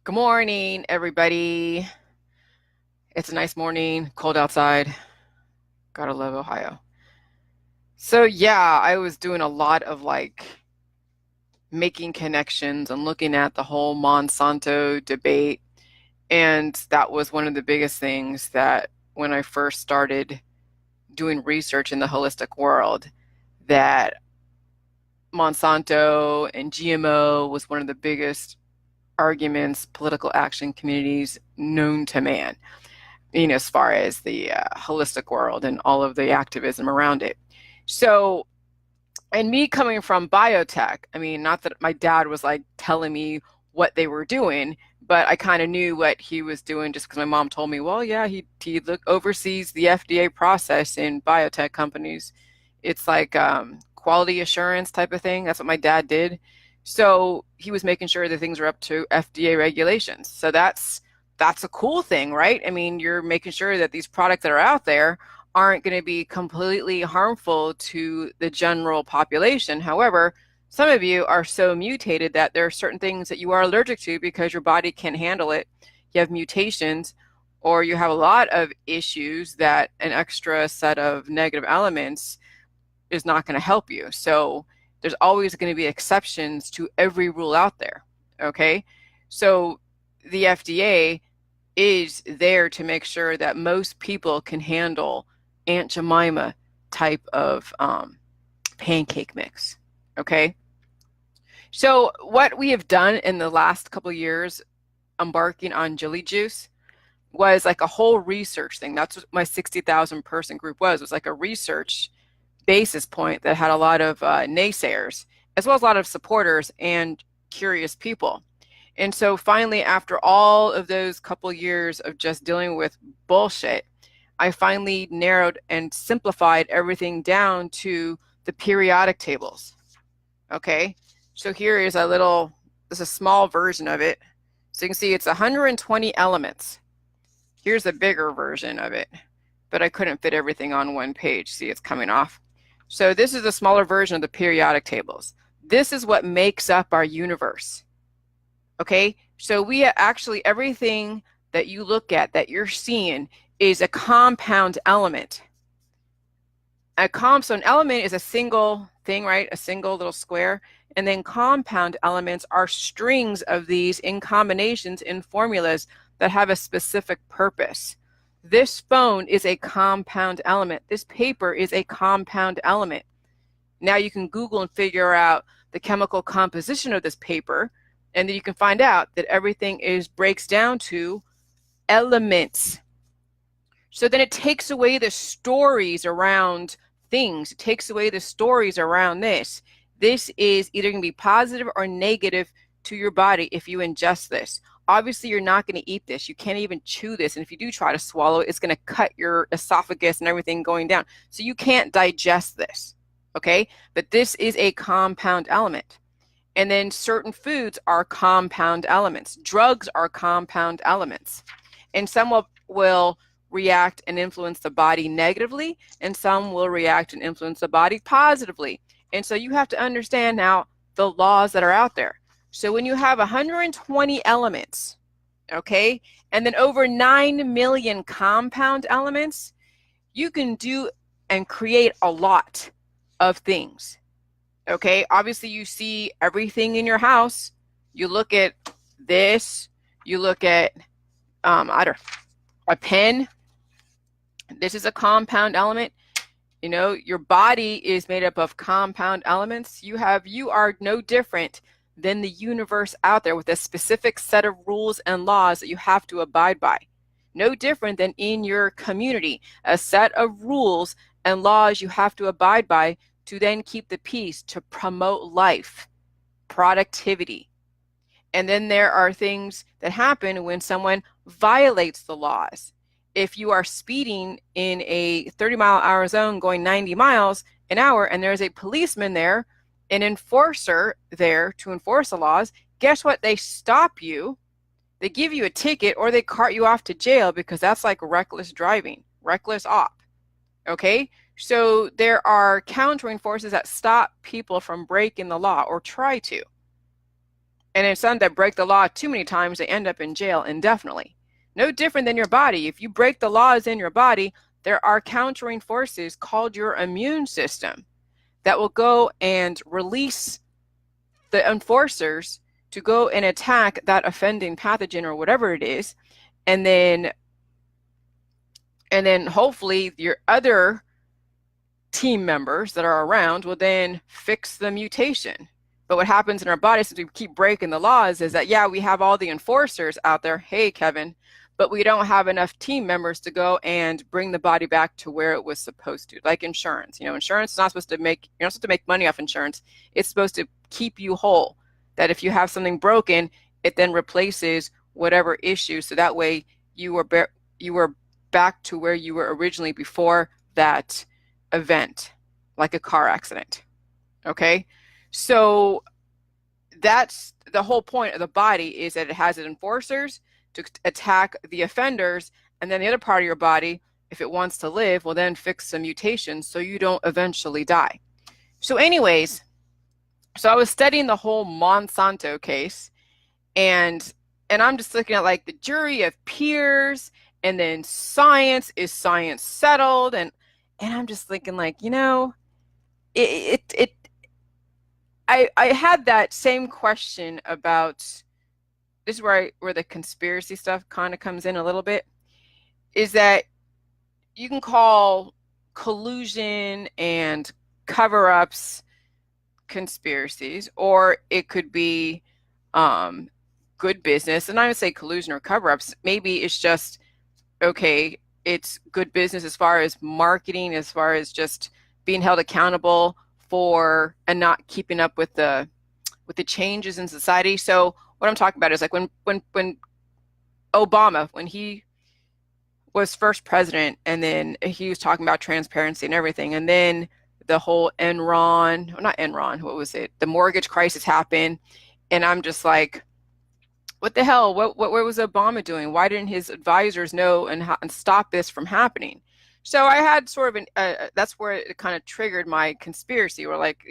Good morning, everybody. It's a nice morning, cold outside. Gotta love Ohio. So, yeah, I was doing a lot of making connections and looking at the whole Monsanto debate. And that was one of the biggest things that when I first started doing research in the holistic world, that Monsanto and GMO was one of the biggest arguments, political action communities known to man, as far as the holistic world and all of the activism around it. So, and me coming from biotech, I mean, not that my dad was like telling me what they were doing, but I kind of knew what he was doing just because my mom told me, well, yeah, he oversees the FDA process in biotech companies. It's like quality assurance type of thing. That's what my dad did. So he was making sure that things are up to FDA regulations. So that's a cool thing, right? I mean, you're making sure that these products that are out there aren't going to be completely harmful to the general population. However, some of you are so mutated that there are certain things that you are allergic to because your body can't handle it. You have mutations, or you have a lot of issues that an extra set of negative elements is not going to help you. So there's always going to be exceptions to every rule out there. Okay. So the FDA is there to make sure that most people can handle Aunt Jemima type of pancake mix. Okay. So what we have done in the last couple of years, embarking on Jilly Juice, was like a whole research thing. That's what my 60,000 person group was like a research basis point that had a lot of naysayers, as well as a lot of supporters and curious people. And so finally, after all of those couple years of just dealing with bullshit, I finally narrowed and simplified everything down to the periodic tables. Okay. So here is this is a small version of it. So you can see it's 120 elements. Here's a bigger version of it, but I couldn't fit everything on one page. See, it's coming off. So this is a smaller version of the periodic tables. This is what makes up our universe. Okay, so we actually, everything that you look at, that you're seeing, is a compound element. So an element is a single thing, right? A single little square. And then compound elements are strings of these in combinations in formulas that have a specific purpose. This phone is a compound element. This paper is a compound element. Now you can Google and figure out the chemical composition of this paper, and then you can find out that everything breaks down to elements. So then it takes away the stories around things. It takes away the stories around this. This is either going to be positive or negative to your body if you ingest this. Obviously, you're not going to eat this. You can't even chew this. And if you do try to swallow it, it's going to cut your esophagus and everything going down. So you can't digest this. Okay. But this is a compound element. And then certain foods are compound elements. Drugs are compound elements. And some will react and influence the body negatively, and some will react and influence the body positively. And so you have to understand now the laws that are out there. So when you have 120 elements, okay, and then over 9 million compound elements, you can do and create a lot of things. Okay, obviously you see everything in your house. You look at this, you look at a pen. This is a compound element. You know, your body is made up of compound elements. You are no different than the universe out there with a specific set of rules and laws that you have to abide by. No different than in your community, a set of rules and laws you have to abide by to then keep the peace, to promote life, productivity. And then there are things that happen when someone violates the laws. If you are speeding in a 30-mile-an-hour zone going 90 miles an hour and there's a policeman there, an enforcer there to enforce the laws, guess what? They stop you, they give you a ticket, or they cart you off to jail because that's like reckless driving, reckless op. Okay? So there are countering forces that stop people from breaking the law or try to. And then some that break the law too many times, they end up in jail indefinitely. No different than your body. If you break the laws in your body, there are countering forces called your immune system that will go and release the enforcers to go and attack that offending pathogen or whatever it is. And then hopefully your other team members that are around will then fix the mutation. But what happens in our body since we keep breaking the laws is that, yeah, we have all the enforcers out there. Hey, Kevin, but we don't have enough team members to go and bring the body back to where it was supposed to. Like insurance, insurance is not supposed to make, you're not supposed to make money off insurance. It's supposed to keep you whole. That if you have something broken, it then replaces whatever issue. So that way you were back to where you were originally before that event, like a car accident. Okay. So that's the whole point of the body, is that it has its enforcers to attack the offenders, and then the other part of your body, if it wants to live, will then fix some mutations so you don't eventually die. So anyways, so I was studying the whole Monsanto case, and I'm just looking at like the jury of peers, and then science, is science settled? And I'm just thinking like, I had that same question about, this is where the conspiracy stuff kind of comes in a little bit, is that you can call collusion and cover-ups conspiracies, or it could be good business. And I would say collusion or cover-ups, maybe it's just, okay, it's good business as far as marketing, as far as just being held accountable for and not keeping up with the changes in society. So what I'm talking about is like when Obama, when he was first president, and then he was talking about transparency and everything, and then the whole not Enron, what was it? The mortgage crisis happened, and I'm just like, what the hell? What was Obama doing? Why didn't his advisors know and stop this from happening? So I had sort of that's where it kind of triggered my conspiracy. We're like,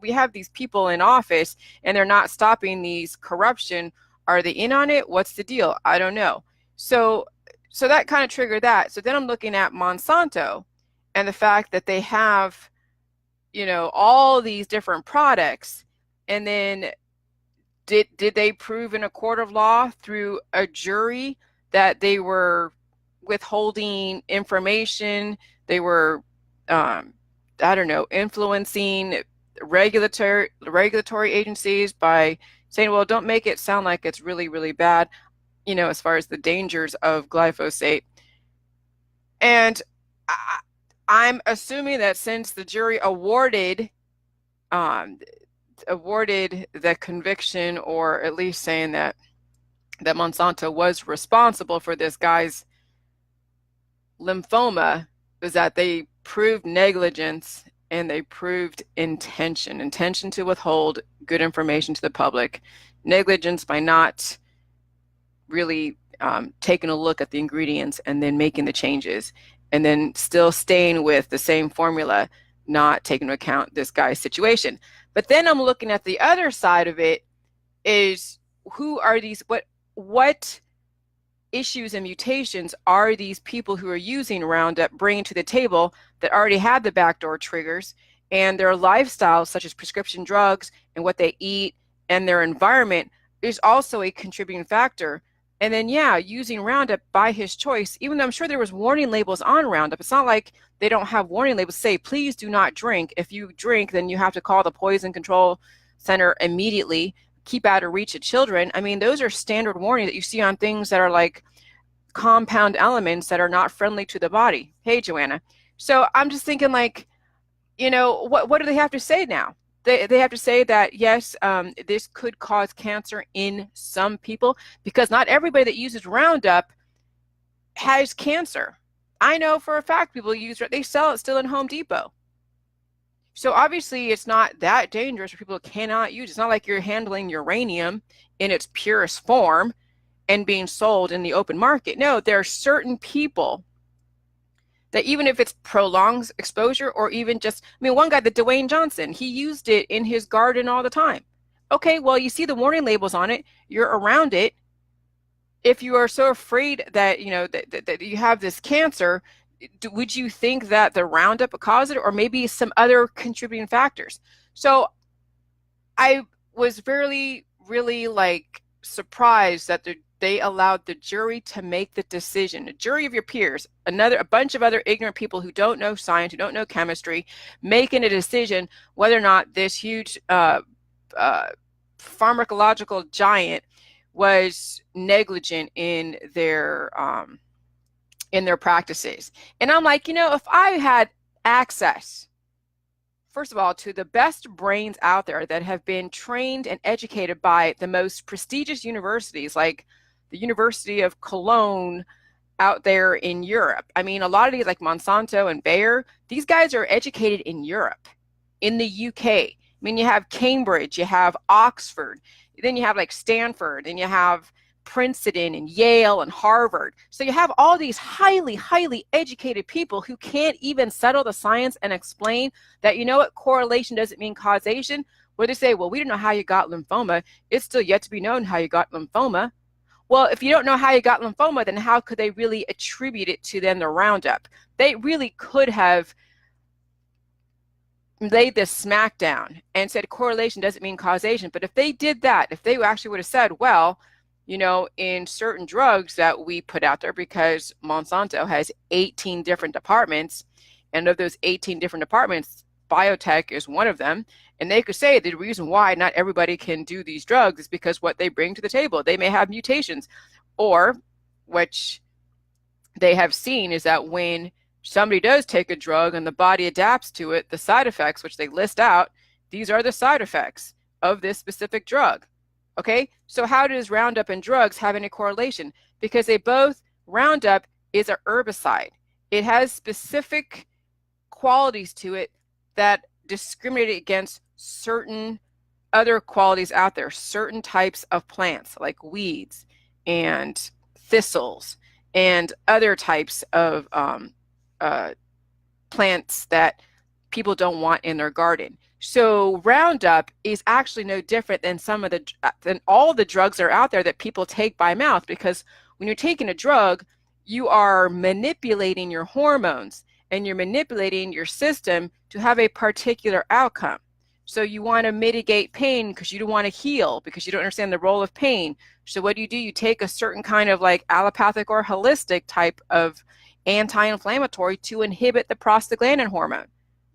we have these people in office and they're not stopping these corruption. Are they in on it? What's the deal? I don't know. So that kind of triggered that. So then I'm looking at Monsanto and the fact that they have, all these different products, and then did they prove in a court of law through a jury that they were withholding information? They were, influencing regulatory agencies by saying, well, don't make it sound like it's really, really bad, as far as the dangers of glyphosate. And I'm assuming that since the jury awarded the conviction, or at least saying that Monsanto was responsible for this guy's lymphoma, is that they proved negligence and they proved intention to withhold good information to the public, negligence by not really taking a look at the ingredients and then making the changes, and then still staying with the same formula, not taking into account this guy's situation. But then I'm looking at the other side of it, is who are these, what issues and mutations are these people who are using Roundup bringing to the table that already had the backdoor triggers, and their lifestyles, such as prescription drugs and what they eat and their environment, is also a contributing factor. And then, using Roundup by his choice, even though I'm sure there was warning labels on Roundup. It's not like they don't have warning labels say, please do not drink. If you drink, then you have to call the Poison Control Center immediately. Keep out of reach of children. I mean, those are standard warnings that you see on things that are like compound elements that are not friendly to the body. Hey, Joanna. So I'm just thinking like, what do they have to say now? They have to say that, yes, this could cause cancer in some people, because not everybody that uses Roundup has cancer. I know for a fact people they sell it still in Home Depot. So obviously it's not that dangerous for people who cannot use it. It's not like you're handling uranium in its purest form and being sold in the open market. No, there are certain people that even if it's prolonged exposure, or even just, one guy, the Dwayne Johnson, he used it in his garden all the time. Okay, well, you see the warning labels on it, you're around it. If you are so afraid that, you know, that you have this cancer, would you think that the Roundup would cause it, or maybe some other contributing factors? So I was really like surprised that they allowed the jury to make the decision. A jury of your peers, a bunch of other ignorant people who don't know science, who don't know chemistry, making a decision whether or not this huge pharmacological giant was negligent in their practices. And I'm like, you know, if I had access, first of all, to the best brains out there that have been trained and educated by the most prestigious universities, like the University of Cologne out there in Europe. I mean, a lot of these, like Monsanto and Bayer, these guys are educated in Europe, in the UK. I mean, you have Cambridge, you have Oxford, then you have like Stanford, and you have Princeton and Yale and Harvard. So you have all these highly educated people who can't even settle the science and explain that, you know what, correlation doesn't mean causation. Where they say, well, we don't know how you got lymphoma. It's still yet to be known how you got lymphoma. Well, if you don't know how you got lymphoma, then how could they really attribute it to then the Roundup? They really could have laid this smack down and said correlation doesn't mean causation. But if they did that, if they actually would have said, well, you know, in certain drugs that we put out there, because Monsanto has 18 different departments, and of those 18 different departments, biotech is one of them. And they could say the reason why not everybody can do these drugs is because what they bring to the table. They may have mutations, or which they have seen is that when somebody does take a drug and the body adapts to it, the side effects, which they list out, these are the side effects of this specific drug. Okay, so how does Roundup and drugs have any correlation? Because they both, Roundup is a herbicide. It has specific qualities to it that discriminate against certain other qualities out there, certain types of plants like weeds and thistles and other types of plants that people don't want in their garden. So Roundup is actually no different than than all the drugs that are out there that people take by mouth, because when you're taking a drug, you are manipulating your hormones and you're manipulating your system to have a particular outcome. So you want to mitigate pain because you don't want to heal, because you don't understand the role of pain. So what do? You take a certain kind of like allopathic or holistic type of anti-inflammatory to inhibit the prostaglandin hormone.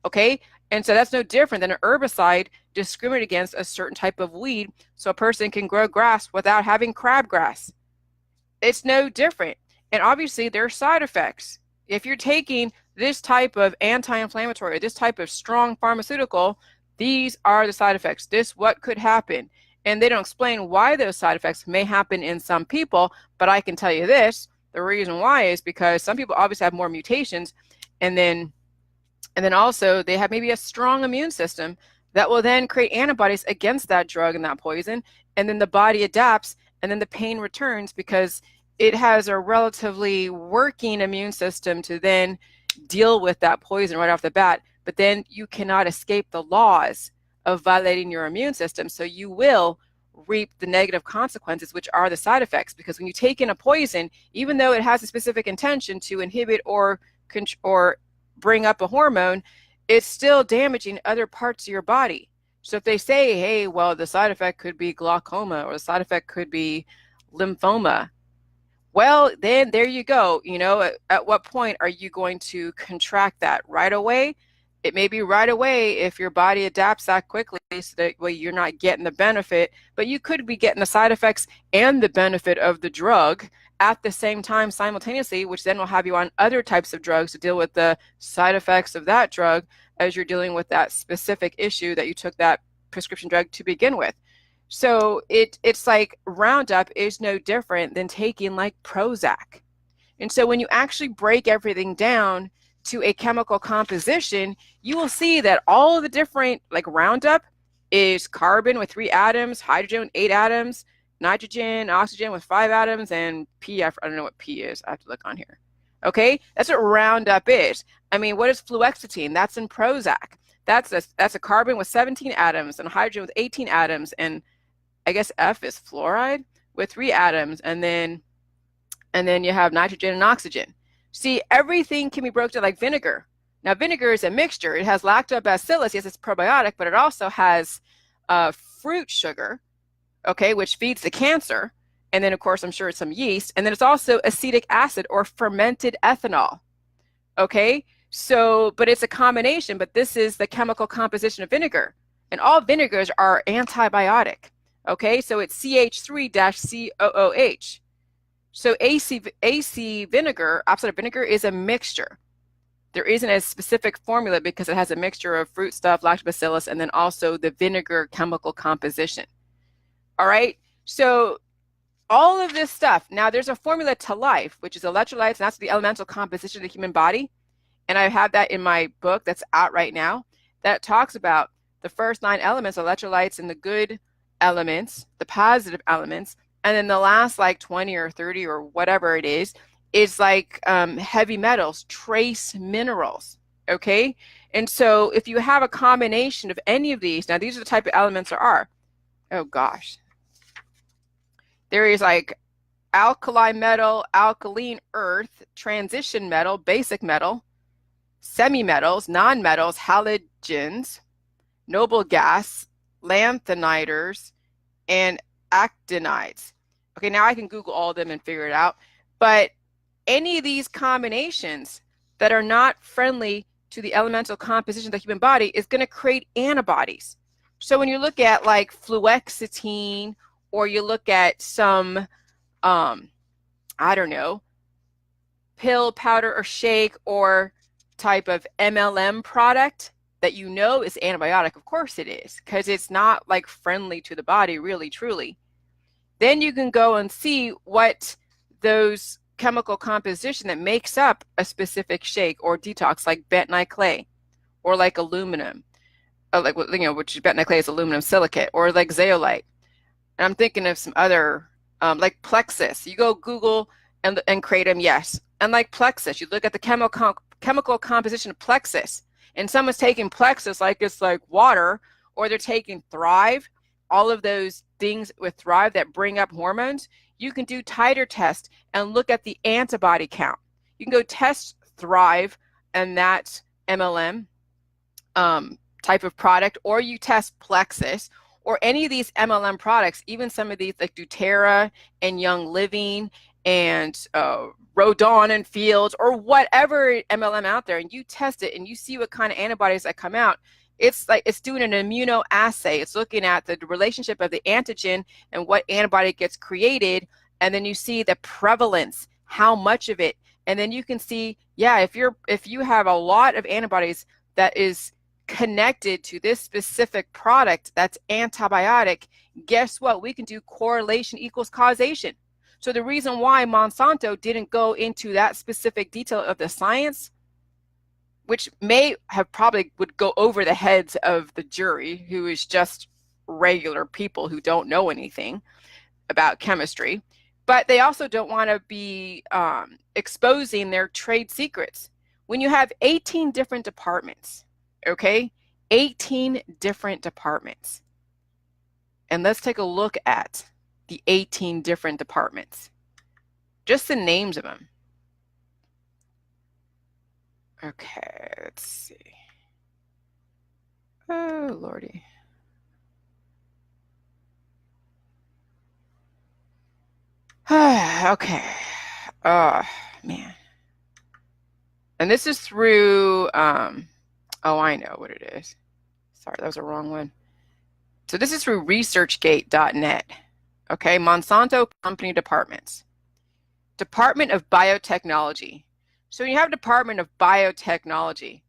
Okay? And so that's no different than an herbicide discriminating against a certain type of weed so a person can grow grass without having crabgrass. It's no different. And obviously there are side effects. If you're taking this type of anti-inflammatory, this type of strong pharmaceutical, these are the side effects. This what could happen. And they don't explain why those side effects may happen in some people, but I can tell you this, the reason why is because some people obviously have more mutations, and then also they have maybe a strong immune system that will then create antibodies against that drug and that poison, and then the body adapts, and then the pain returns because it has a relatively working immune system to then deal with that poison right off the bat. But then you cannot escape the laws of violating your immune system, so you will reap the negative consequences, which are the side effects. Because when you take in a poison, even though it has a specific intention to inhibit or bring up a hormone, it's still damaging other parts of your body. So if they say, hey, well, the side effect could be glaucoma, or the side effect could be lymphoma, well, then there you go. You know, at what point are you going to contract that? Right away? It may be right away if your body adapts that quickly, so that way you're not getting the benefit, but you could be getting the side effects and the benefit of the drug at the same time simultaneously, which then will have you on other types of drugs to deal with the side effects of that drug as you're dealing with that specific issue that you took that prescription drug to begin with. So it's like Roundup is no different than taking like Prozac. And so when you actually break everything down to a chemical composition, you will see that all of the different, like Roundup is carbon with 3 atoms, hydrogen with 8 atoms, nitrogen, oxygen with 5 atoms, and P, I don't know what P is. I have to look on here. Okay, that's what Roundup is. I mean, what is fluoxetine? That's in Prozac. That's a carbon with 17 atoms and a hydrogen with 18 atoms, and I guess F is fluoride with 3 atoms, and then you have nitrogen and oxygen. See, everything can be broken down like vinegar. Now, vinegar is a mixture. It has lactobacillus. Yes, it's probiotic, but it also has fruit sugar, okay, which feeds the cancer. And then, of course, I'm sure it's some yeast. And then it's also acetic acid or fermented ethanol, okay? So, but it's a combination, but this is the chemical composition of vinegar. And all vinegars are antibiotic, okay? So it's CH3-COOH. So AC vinegar, opposite of vinegar, is a mixture. There isn't a specific formula because it has a mixture of fruit stuff, lactobacillus, and then also the vinegar chemical composition. All right, so all of this stuff. Now, there's a formula to life, which is electrolytes, and that's the elemental composition of the human body. And I have that in my book that's out right now that talks about the first 9 elements, electrolytes, and the good elements, the positive elements. And then the last like 20 or 30 or whatever it is like heavy metals, trace minerals, okay? And so if you have a combination of any of these, now these are the type of elements there are. Oh gosh. There is like alkali metal, alkaline earth, transition metal, basic metal, semi-metals, non-metals, halogens, noble gas, lanthaniders, and actinides. Okay, now I can Google all of them and figure it out. But any of these combinations that are not friendly to the elemental composition of the human body is going to create antibodies. So when you look at like fluoxetine, or you look at some, I don't know, pill, powder, or shake, or type of MLM product that you know is antibiotic, of course it is, because it's not like friendly to the body, really, truly. Then you can go and see what those chemical composition that makes up a specific shake or detox, like bentonite clay, or like aluminum, like, you know, which bentonite clay is aluminum silicate, or like zeolite. And I'm thinking of some other, like plexus. You go Google and kratom, yes. And like plexus, you look at the chemical composition of plexus, and someone's taking plexus like it's like water, or they're taking Thrive, all of those things with Thrive that bring up hormones. You can do titer test and look at the antibody count. You can go test Thrive and that MLM type of product, or you test Plexus, or any of these MLM products, even some of these like doTERRA and Young Living and Rodon and Fields, or whatever MLM out there, and you test it and you see what kind of antibodies that come out. It's like it's doing an immunoassay. It's looking at the relationship of the antigen and what antibody gets created, and then you see the prevalence, how much of it, and then you can see, yeah, if you have a lot of antibodies that is connected to this specific product that's antibiotic, guess what? We can do correlation equals causation. So the reason why Monsanto didn't go into that specific detail of the science, which may have probably would go over the heads of the jury, who is just regular people who don't know anything about chemistry, but they also don't want to be exposing their trade secrets. When you have 18 different departments, okay, 18 different departments, and let's take a look at the 18 different departments, just the names of them. Okay, let's see. Oh, Lordy. Okay. Oh, man. And this is through, oh, I know what it is. Sorry, that was a wrong one. So this is through researchgate.net. Okay, Monsanto Company Departments. Department of Biotechnology. So you have Department of Biotechnology.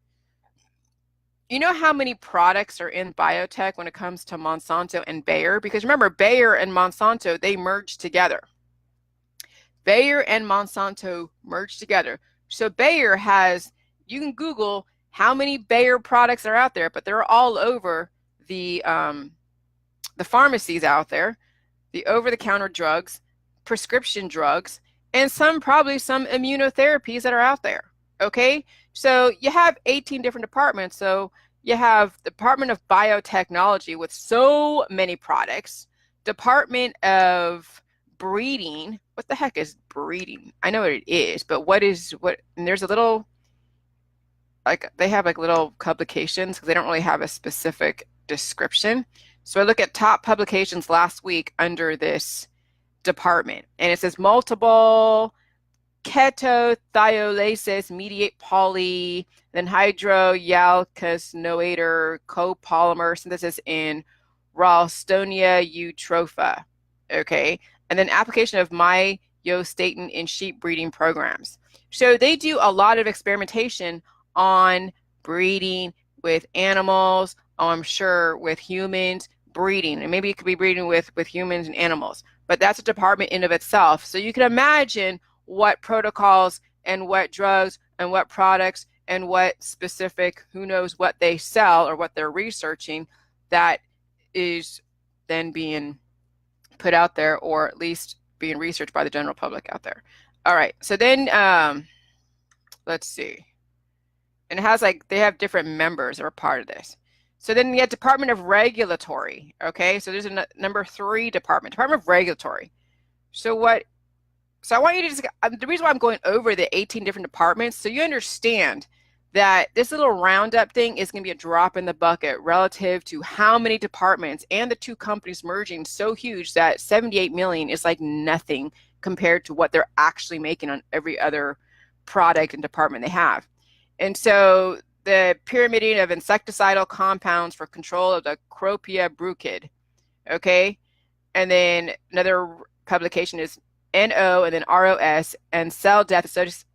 You know how many products are in biotech when it comes to Monsanto and Bayer? Because remember, Bayer and Monsanto, they merged together. Bayer and Monsanto merged together. So Bayer has, you can Google how many Bayer products are out there, but they're all over the pharmacies out there, the over-the-counter drugs, prescription drugs, and probably some immunotherapies that are out there, okay? So you have 18 different departments. So you have Department of Biotechnology with so many products, Department of Breeding. What the heck is breeding? I know what it is, but and there's a little, like, they have like little publications because they don't really have a specific description. So I look at top publications last week under this department, and it says multiple ketothiolases mediate poly, then hydroyalkanoator copolymer synthesis in Ralstonia eutropha. Okay, and then application of myostatin in sheep breeding programs. So they do a lot of experimentation on breeding with animals, I'm sure with humans, breeding, and maybe it could be breeding with humans and animals, but that's a department in of itself. So you can imagine what protocols and what drugs and what products and what specific, who knows what they sell or what they're researching, that is then being put out there, or at least being researched by the general public out there. All right, so then let's see. And it has like, they have different members that are part of this. So then you have Department of Regulatory. Okay, so there's a number 3 department, Department of Regulatory. So I want you to just, the reason why I'm going over the 18 different departments, so you understand that this little Roundup thing is going to be a drop in the bucket relative to how many departments and the 2 companies merging so huge that 78 million is like nothing compared to what they're actually making on every other product and department they have. And so the pyrimidine of insecticidal compounds for control of the Cropia bruchid. Okay, and then another publication is NO and then ROS, and cell death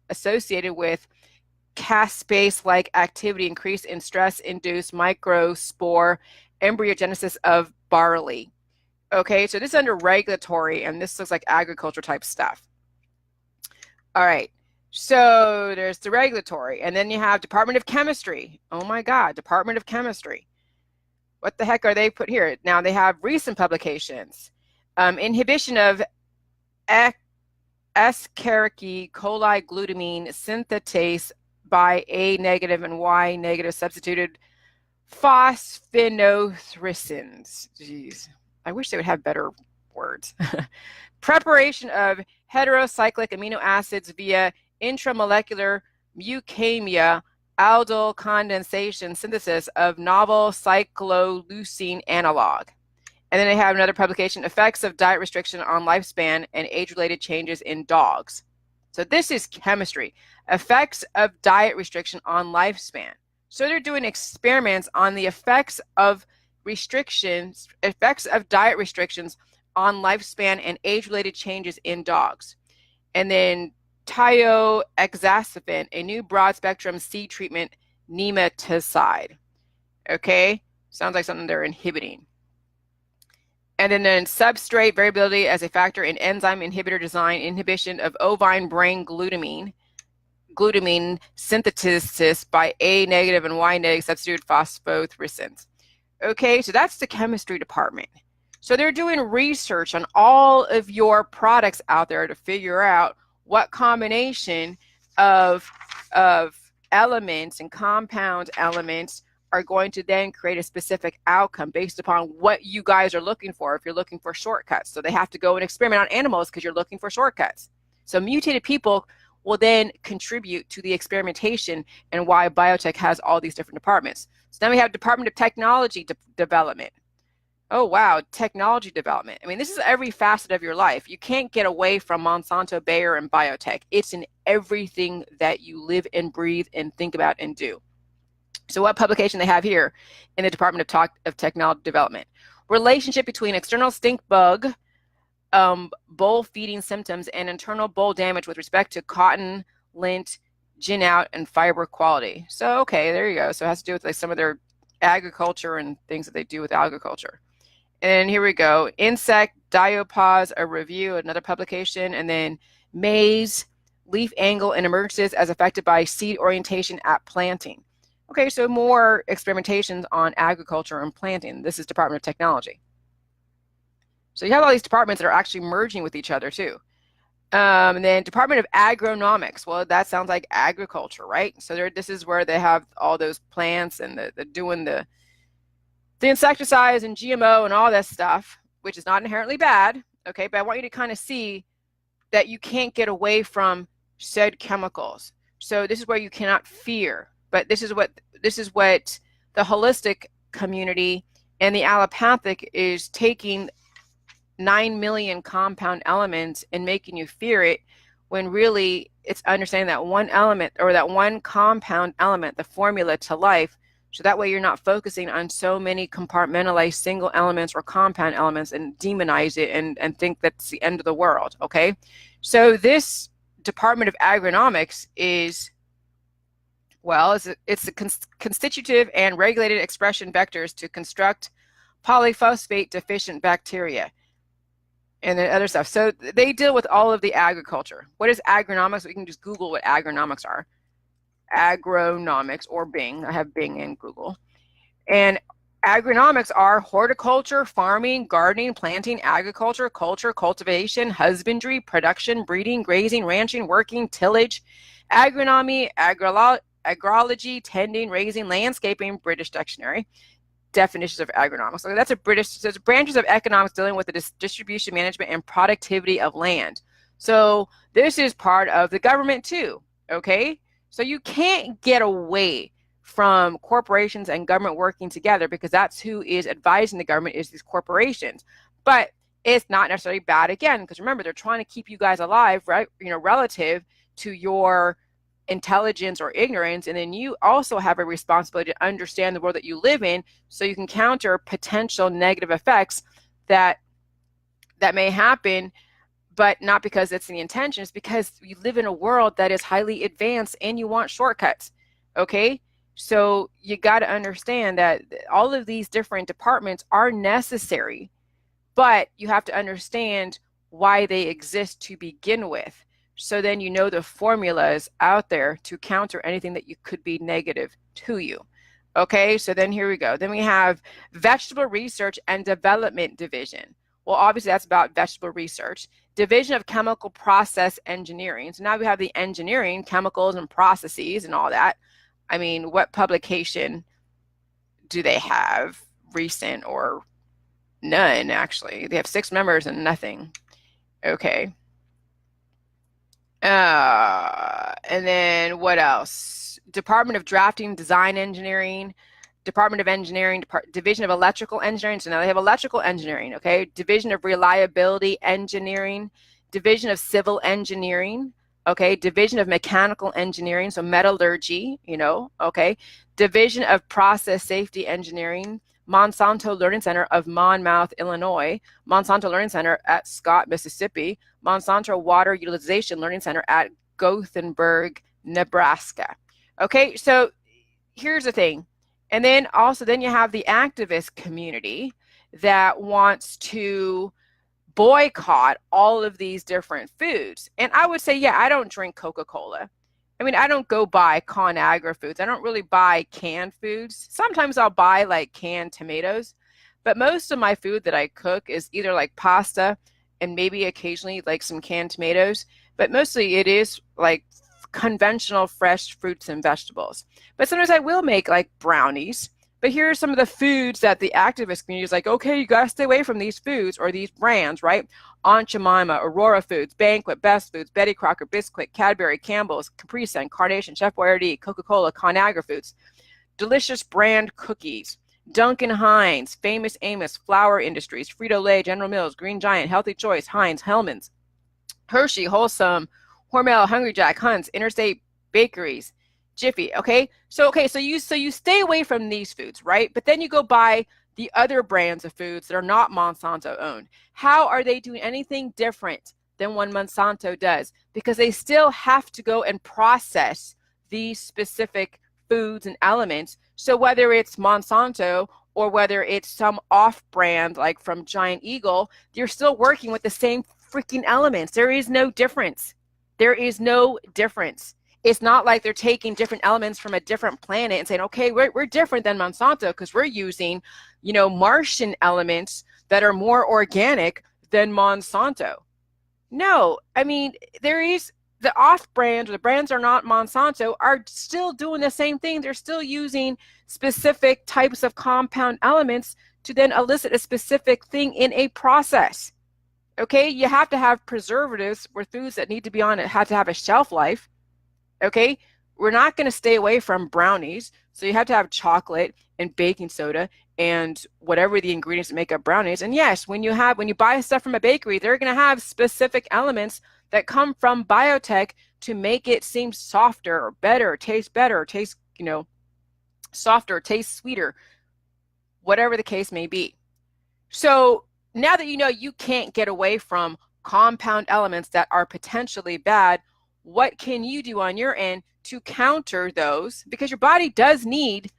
associated with caspase-like activity increase in stress-induced microspore embryogenesis of barley. Okay, so this is under regulatory, and this looks like agriculture type stuff. All right, so there's the regulatory, and then you have Department of Chemistry. Oh my God, Department of Chemistry. What the heck are they put here? Now they have recent publications. Inhibition of Escherichia coli glutamine synthetase by A negative and Y negative substituted phosphinothricins. Jeez, I wish they would have better words. Preparation of heterocyclic amino acids via intramolecular mucamia aldol condensation synthesis of novel cycloleucine analog. And then they have another publication, effects of diet restriction on lifespan and age-related changes in dogs. So this is chemistry, effects of diet restriction on lifespan. So they're doing experiments on the effects of diet restrictions on lifespan and age-related changes in dogs. And then thiohexacephin, a new broad-spectrum seed treatment nematicide. Okay, sounds like something they're inhibiting. And then substrate variability as a factor in enzyme inhibitor design, inhibition of ovine brain glutamine synthesis by A negative and Y negative substituted phosphothricins. Okay, so that's the chemistry department. So they're doing research on all of your products out there to figure out what combination of elements and compound elements are going to then create a specific outcome based upon what you guys are looking for if you're looking for shortcuts. So they have to go and experiment on animals because you're looking for shortcuts. So mutated people will then contribute to the experimentation and why biotech has all these different departments. So then we have Department of Technology Development. Oh, wow, technology development. I mean, this is every facet of your life. You can't get away from Monsanto, Bayer, and biotech. It's in everything that you live and breathe and think about and do. So what publication they have here in the Department of Technology Development? Relationship between external stink bug, boll feeding symptoms, and internal boll damage with respect to cotton, lint, gin out, and fiber quality. So, okay, there you go. So it has to do with like some of their agriculture and things that they do with agriculture. And here we go. Insect diapause, a review, another publication, and then maize, leaf angle, and emergences as affected by seed orientation at planting. Okay, so more experimentations on agriculture and planting. This is Department of Technology. So you have all these departments that are actually merging with each other too. And then Department of Agronomics. Well, that sounds like agriculture, right? So this is where they have all those plants and the doing the insecticides and GMO and all that stuff, which is not inherently bad. Okay, but I want you to kind of see that you can't get away from said chemicals. So this is where you cannot fear. But this is what the holistic community and the allopathic is taking 9 million compound elements and making you fear it, when really it's understanding that one element or that one compound element, the formula to life. So that way you're not focusing on so many compartmentalized single elements or compound elements and demonize it and think that's the end of the world. Okay. So this Department of Agronomics is, well, it's a constitutive and regulated expression vectors to construct polyphosphate deficient bacteria and then other stuff. So they deal with all of the agriculture. What is agronomics? We can just Google what agronomics are. Agronomics, or Bing. I have Bing and Google. And agronomics are horticulture, farming, gardening, planting, agriculture, culture, cultivation, husbandry, production, breeding, grazing, ranching, working, tillage, agronomy, agrology, tending, raising, landscaping, British dictionary. Definitions of agronomics. So that's there's branches of economics dealing with the distribution, management, and productivity of land. So this is part of the government too, okay? So you can't get away from corporations and government working together, because that's who is advising the government, is these corporations. But it's not necessarily bad, again, because remember, they're trying to keep you guys alive, right? Relative to your intelligence or ignorance, and then you also have a responsibility to understand the world that you live in, so you can counter potential negative effects that may happen, but not because it's the intention. It's because you live in a world that is highly advanced and you want shortcuts. Okay, so you got to understand that all of these different departments are necessary, but you have to understand why they exist to begin with. So then you know the formulas out there to counter anything that you could be negative to you. Okay, so then here we go. Then we have Vegetable Research and Development Division. Well, obviously that's about vegetable research. Division of Chemical Process Engineering. So now we have the engineering, chemicals and processes and all that. I mean, what publication do they have? Recent or none, actually. They have 6 members and nothing. Okay. And then what else? Department of Drafting, Design Engineering, Department of Engineering, Division of Electrical Engineering. So now they have electrical engineering, okay? Division of Reliability Engineering, Division of Civil Engineering, okay? Division of Mechanical Engineering, so metallurgy, okay? Division of Process Safety Engineering, Monsanto Learning Center of Monmouth, Illinois, Monsanto Learning Center at Scott, Mississippi, Monsanto Water Utilization Learning Center at Gothenburg, Nebraska. Okay, so here's the thing. And then you have the activist community that wants to boycott all of these different foods. And I would say, yeah, I don't drink Coca-Cola. I mean, I don't go buy Conagra foods. I don't really buy canned foods. Sometimes I'll buy like canned tomatoes, but most of my food that I cook is either like pasta and maybe occasionally like some canned tomatoes, but mostly it is like conventional fresh fruits and vegetables. But sometimes I will make like brownies. But here are some of the foods that the activist community is like, okay, you got to stay away from these foods or these brands, right? Aunt Jemima, Aurora Foods, Banquet, Best Foods, Betty Crocker, Bisquick, Cadbury, Campbell's, Capri Sun, Carnation, Chef Boyardee, Coca-Cola, Conagra Foods, Delicious Brand Cookies, Duncan Hines, Famous Amos, Flour Industries, Frito-Lay, General Mills, Green Giant, Healthy Choice, Heinz, Hellmann's, Hershey, Wholesome, Hormel, Hungry Jack, Hunt's, Interstate Bakeries, Jiffy. Okay, so you stay away from these foods, right? But then you go buy the other brands of foods that are not Monsanto owned. How are they doing anything different than what Monsanto does? Because they still have to go and process these specific foods and elements. So whether it's Monsanto or whether it's some off-brand like from Giant Eagle, you're still working with the same freaking elements. There is no difference. There is no difference. It's not like they're taking different elements from a different planet and saying, okay, we're different than Monsanto because we're using, Martian elements that are more organic than Monsanto. No, I mean, there is the off brands or the brands are not Monsanto are still doing the same thing. They're still using specific types of compound elements to then elicit a specific thing in a process. Okay, you have to have preservatives or foods that need to be on it, have to have a shelf life. Okay, we're not going to stay away from brownies. So you have to have chocolate and baking soda and whatever the ingredients that make up brownies. And yes, when you buy stuff from a bakery, they're going to have specific elements that come from biotech to make it seem softer or better, or taste, softer, taste sweeter, whatever the case may be. So now that you know you can't get away from compound elements that are potentially bad, what can you do on your end to counter those? Because your body does need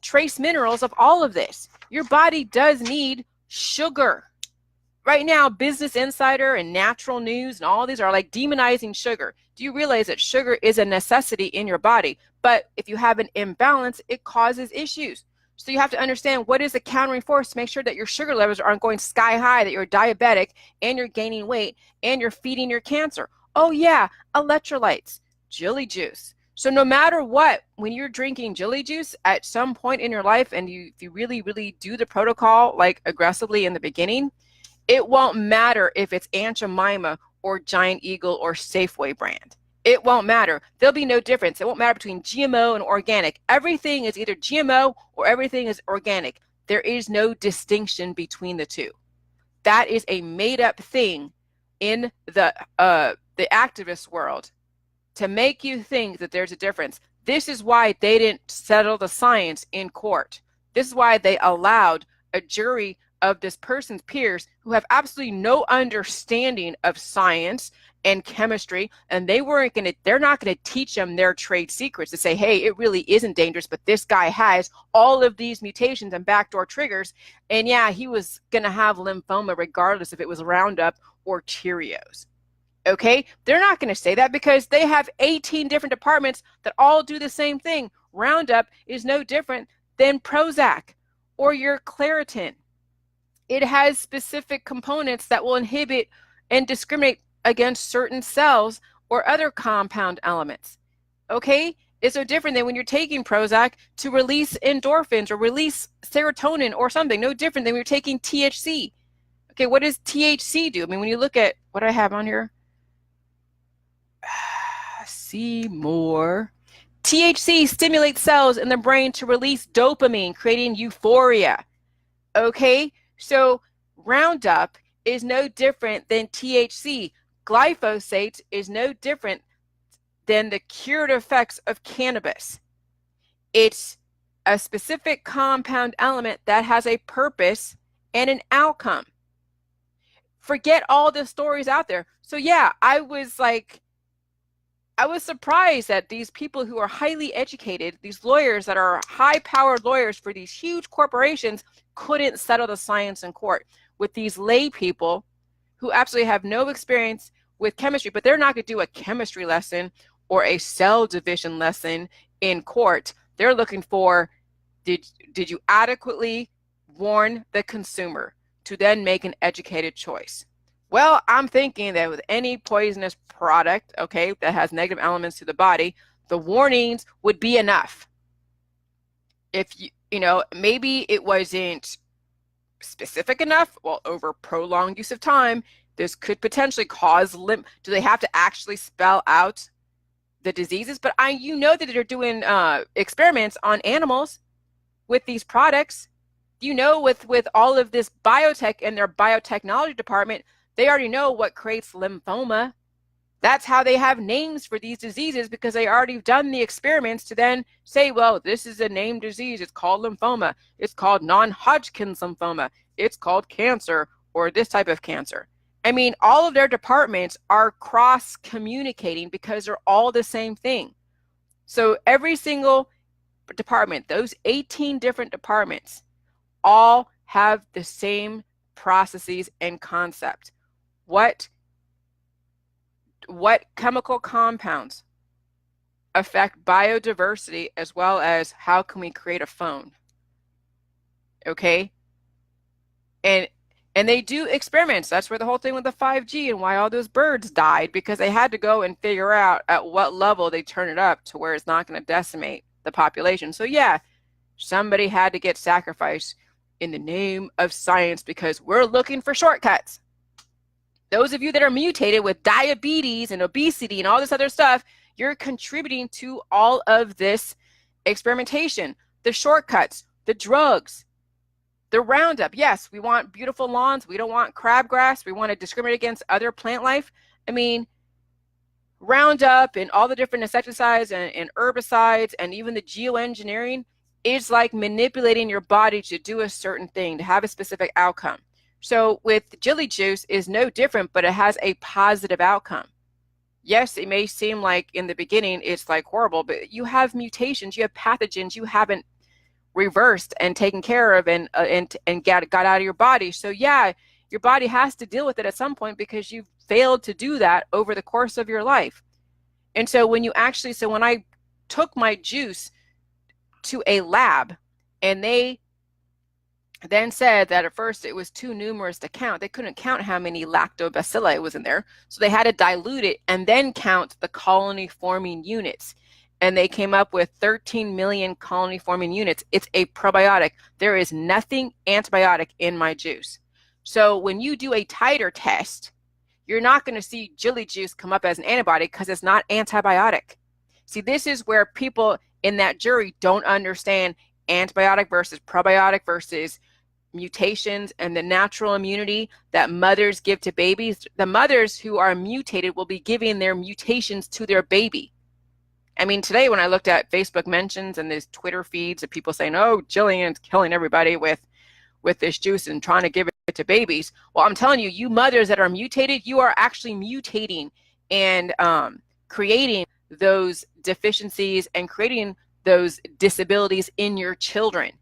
trace minerals of all of this. Your body does need sugar. Right now, Business Insider and Natural News and all these are like demonizing sugar. Do you realize that sugar is a necessity in your body? But if you have an imbalance, it causes issues. So you have to understand what is the countering force to make sure that your sugar levels aren't going sky high, that you're diabetic and you're gaining weight and you're feeding your cancer. Oh yeah, electrolytes, jelly juice. So no matter what, when you're drinking jelly juice at some point in your life and if you really, really do the protocol like aggressively in the beginning, it won't matter if it's Aunt Jemima or Giant Eagle or Safeway brand. It won't matter. There'll be no difference. It won't matter between GMO and organic. Everything is either GMO or everything is organic. There is no distinction between the two. That is a made-up thing in the activist world to make you think that there's a difference. This is why they didn't settle the science in court. This is why they allowed a jury of this person's peers who have absolutely no understanding of science and chemistry, and they're not going to teach them their trade secrets to say, hey, it really isn't dangerous, but this guy has all of these mutations and backdoor triggers, and yeah, he was going to have lymphoma regardless if it was Roundup or Cheerios. Okay, they're not going to say that because they have 18 different departments that all do the same thing. Roundup is no different than Prozac or your Claritin. It has specific components that will inhibit and discriminate against certain cells or other compound elements. Okay? It's so different than when you're taking Prozac to release endorphins or release serotonin or something. No different than when you're taking THC. Okay, what does THC do? I mean, when you look at what I have on here, see more. THC stimulates cells in the brain to release dopamine, creating euphoria. Okay? So Roundup is no different than THC. Glyphosate is no different than the curative effects of cannabis. It's a specific compound element that has a purpose and an outcome. Forget all the stories out there. So yeah, I was surprised that these people who are highly educated, these lawyers that are high-powered lawyers for these huge corporations, couldn't settle the science in court with these lay people who absolutely have no experience with chemistry, but they're not going to do a chemistry lesson or a cell division lesson in court. They're looking for, did you adequately warn the consumer to then make an educated choice? Well, I'm thinking that with any poisonous product, okay, that has negative elements to the body, the warnings would be enough. If maybe it wasn't specific enough, well, over prolonged use of time, this could potentially cause do they have to actually spell out the diseases? But that they're doing experiments on animals with these products. With all of this biotech in their biotechnology department, they already know what creates lymphoma. That's how they have names for these diseases, because they already done the experiments to then say, well, this is a named disease. It's called lymphoma. It's called non-Hodgkin's lymphoma. It's called cancer, or this type of cancer. I mean, all of their departments are cross-communicating because they're all the same thing. So every single department, those 18 different departments, all have the same processes and concept. What chemical compounds affect biodiversity, as well as how can we create a phone? Okay? And And they do experiments. That's where the whole thing with the 5G and why all those birds died, because they had to go and figure out at what level they turn it up to where it's not going to decimate the population. So yeah, somebody had to get sacrificed in the name of science because we're looking for shortcuts. Those of you that are mutated with diabetes and obesity and all this other stuff, you're contributing to all of this experimentation, the shortcuts, the drugs, the Roundup. Yes, we want beautiful lawns. We don't want crabgrass. We want to discriminate against other plant life. I mean, Roundup and all the different insecticides and herbicides and even the geoengineering is like manipulating your body to do a certain thing, to have a specific outcome. So with jelly juice is no different, but it has a positive outcome. Yes, it may seem like in the beginning it's like horrible, but you have mutations, you have pathogens you haven't reversed and taken care of and got out of your body. So yeah, your body has to deal with it at some point because you've failed to do that over the course of your life. And so when I took my juice to a lab and they then said that at first it was too numerous to count. They couldn't count how many lactobacilli was in there. So they had to dilute it and then count the colony forming units. And they came up with 13 million colony forming units. It's a probiotic. There is nothing antibiotic in my juice. So when you do a titer test, you're not going to see jelly juice come up as an antibiotic because it's not antibiotic. See, this is where people in that jury don't understand antibiotic versus probiotic versus mutations and the natural immunity that mothers give to babies. The mothers who are mutated will be giving their mutations to their baby. I mean, today when I looked at Facebook mentions and these Twitter feeds of people saying, oh, Jillian's killing everybody with this juice and trying to give it to babies. Well, I'm telling you, you mothers that are mutated, you are actually mutating and creating those deficiencies and creating those disabilities in your children.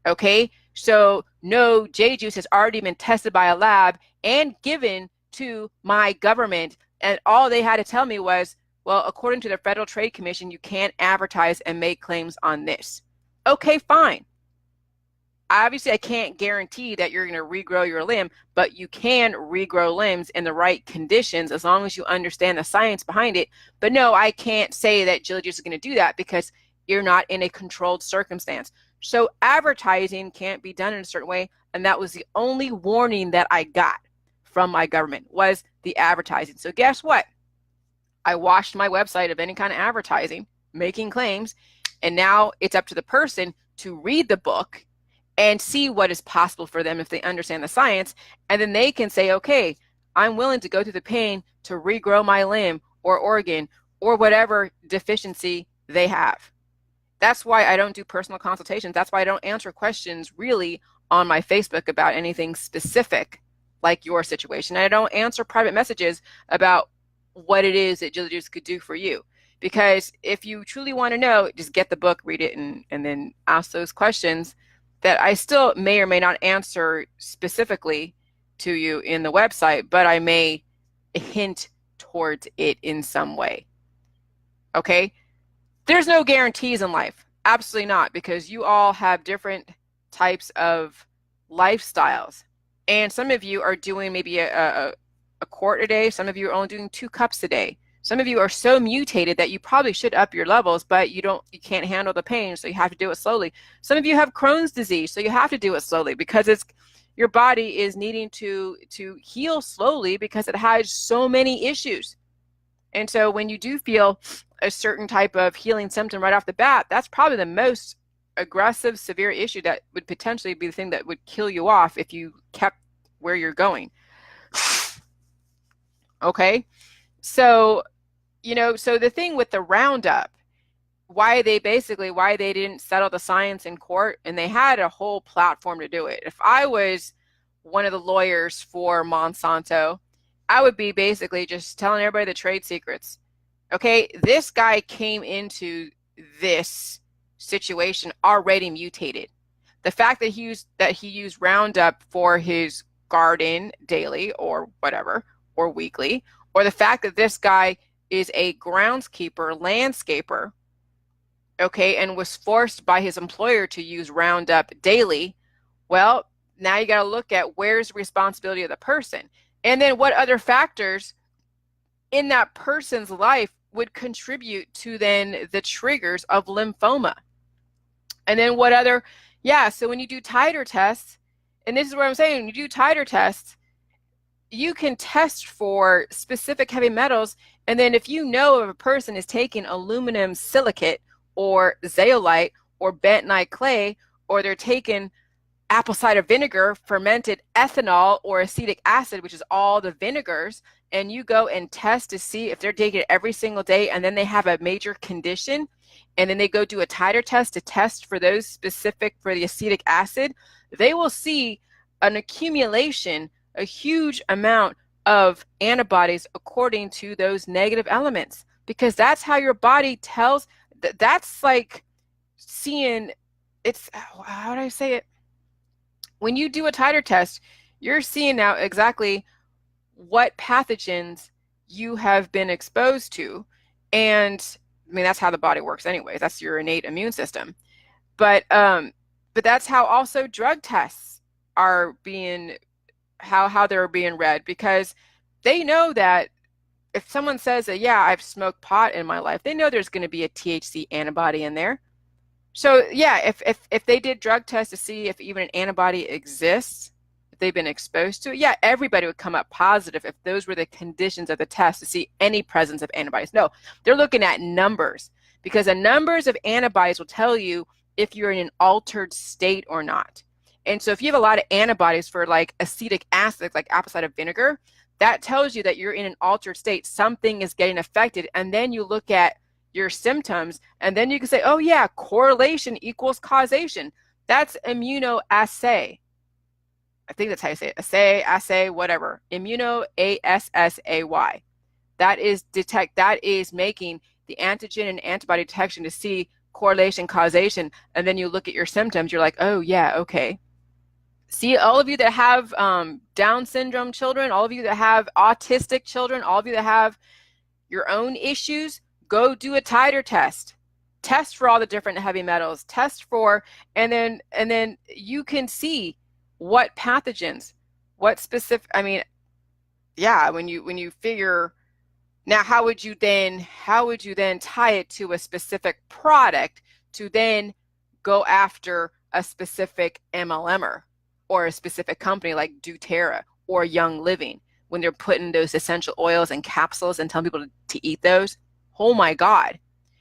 Okay, so no, J juice has already been tested by a lab and given to my government, and all they had to tell me was, well, according to the Federal Trade Commission, you can't advertise and make claims on this. Okay, fine. Obviously, I can't guarantee that you're going to regrow your limb, but you can regrow limbs in the right conditions as long as you understand the science behind it. But no, I can't say that jelly juice is going to do that because you're not in a controlled circumstance. So advertising can't be done in a certain way, and that was the only warning that I got from my government was the advertising. So guess what? I washed my website of any kind of advertising, making claims, and now it's up to the person to read the book and see what is possible for them if they understand the science, and then they can say, okay, I'm willing to go through the pain to regrow my limb or organ or whatever deficiency they have. That's why I don't do personal consultations. That's why I don't answer questions really on my Facebook about anything specific like your situation. I don't answer private messages about what it is that jelly juice could do for you. Because if you truly want to know, just get the book, read it, and then ask those questions that I still may or may not answer specifically to you in the website, but I may hint towards it in some way. Okay? There's no guarantees in life. Absolutely not, because you all have different types of lifestyles. And some of you are doing maybe a quart a day. Some of you are only doing 2 cups a day. Some of you are so mutated that you probably should up your levels, but you can't handle the pain, so you have to do it slowly. Some of you have Crohn's disease, so you have to do it slowly because your body is needing to heal slowly because it has so many issues. And so when you do feel a certain type of healing symptom right off the bat, that's probably the most aggressive, severe issue that would potentially be the thing that would kill you off if you kept where you're going. Okay, so so the thing with the Roundup, why they didn't settle the science in court, and they had a whole platform to do it. If I was one of the lawyers for Monsanto, I would be basically just telling everybody the trade secrets. Okay, this guy came into this situation already mutated. The fact that he used Roundup for his garden daily or whatever, or weekly, or the fact that this guy is a groundskeeper, landscaper, okay, and was forced by his employer to use Roundup daily, well, Now you got to look at where's the responsibility of the person, and then what other factors in that person's life would contribute to then the triggers of lymphoma. And then what other, so when you do titer tests, and this is what I'm saying, when you do titer tests, you can test for specific heavy metals. And then if you know if a person is taking aluminum silicate or zeolite or bentonite clay, or they're taking apple cider vinegar, fermented ethanol, or acetic acid, which is all the vinegars, and you go and test to see if they're taking it every single day, and then they have a major condition, and then they go do a titer test to test for those specific for the acetic acid, they will see an accumulation, a huge amount of antibodies according to those negative elements, because that's how your body tells. That's like seeing, it's, how do I say it? When you do a titer test, you're seeing now exactly what pathogens you have been exposed to. And I mean, that's how the body works anyways. That's your innate immune system. But that's how also drug tests are being, how they're being read, because they know that if someone says that, yeah, I've smoked pot in my life, they know there's going to be a THC antibody in there. So yeah, if they did drug tests to see if even an antibody exists, if they've been exposed to it, yeah, everybody would come up positive if those were the conditions of the test to see any presence of antibodies. No, they're looking at numbers, because the numbers of antibodies will tell you if you're in an altered state or not. And so if you have a lot of antibodies for like acetic acid, like apple cider vinegar, that tells you that you're in an altered state. Something is getting affected. And then you look at your symptoms, and then you can say, oh yeah, correlation equals causation. That's immunoassay. I think that's how you say it. Assay, whatever. Immunoassay. That is making the antigen and antibody detection to see correlation, causation. And then you look at your symptoms, you're like, oh yeah, okay. See, all of you that have Down syndrome children, all of you that have autistic children, all of you that have your own issues, go do a titer test. Test for all the different heavy metals. Test for, and then you can see what pathogens, what specific. I mean, yeah. When you figure, now how would you then tie it to a specific product to then go after a specific MLMer or a specific company like doTERRA or Young Living, when they're putting those essential oils and capsules and telling people to eat those? Oh my God.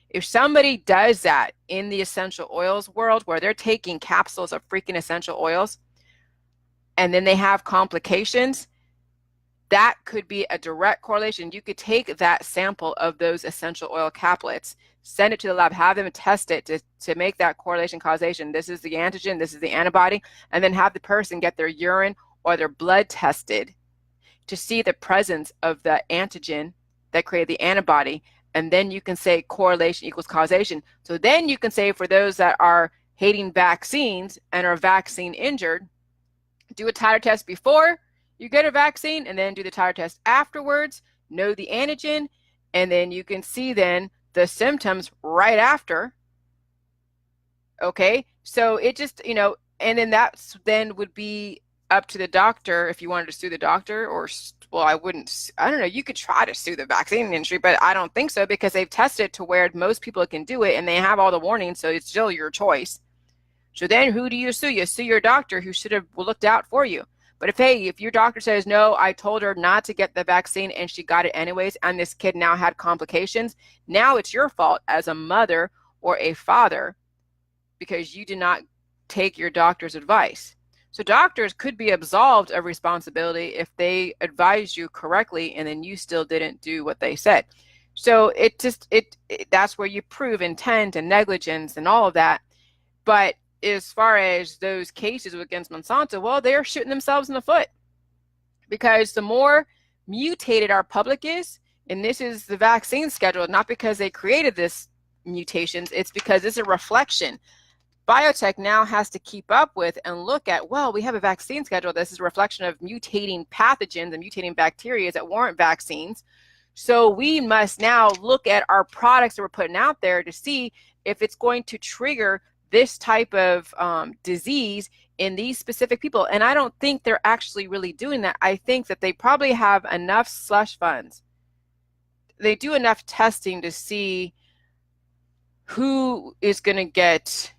If somebody does that in the essential oils world, where they're taking capsules of freaking essential oils and then they have complications, that could be a direct correlation. You could take that sample of those essential oil caplets, send it to the lab, have them test it to make that correlation causation. This is the antigen, this is the antibody, and then have the person get their urine or their blood tested to see the presence of the antigen that created the antibody. And then you can say correlation equals causation. So then you can say, for those that are hating vaccines and are vaccine injured, do a titer test before you get a vaccine, and then do the titer test afterwards, know the antigen, and then you can see then the symptoms right after. Okay, so it just, and then that's then would be up to the doctor if you wanted to sue the doctor, or, well, I don't know, you could try to sue the vaccine industry, but I don't think so, because they've tested to where most people can do it and they have all the warnings, so it's still your choice. So then who do you sue? You sue your doctor, who should have looked out for you. But if your doctor says, no, I told her not to get the vaccine and she got it anyways, and this kid now had complications, now it's your fault as a mother or a father, because you did not take your doctor's advice. So doctors could be absolved of responsibility if they advised you correctly and then you still didn't do what they said. So that's where you prove intent and negligence and all of that. But as far as those cases against Monsanto, well, they're shooting themselves in the foot, because the more mutated our public is, and this is the vaccine schedule, not because they created this mutations, it's because it's a reflection. Biotech now has to keep up with and look at, well, we have a vaccine schedule. This is a reflection of mutating pathogens and mutating bacteria that warrant vaccines. So we must now look at our products that we're putting out there to see if it's going to trigger this type of disease in these specific people. And I don't think they're actually really doing that. I think that they probably have enough slush funds. They do enough testing to see who is going to get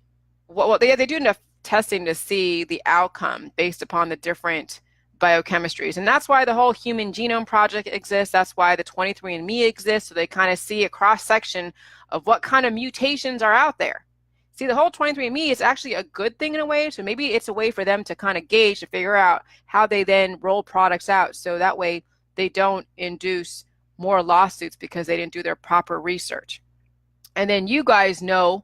well, they do enough testing to see the outcome based upon the different biochemistries. And that's why the whole Human Genome Project exists. That's why the 23andMe exists. So they kind of see a cross section of what kind of mutations are out there. See, the whole 23andMe is actually a good thing in a way. So maybe it's a way for them to kind of gauge, to figure out how they then roll products out. So that way they don't induce more lawsuits because they didn't do their proper research. And then you guys know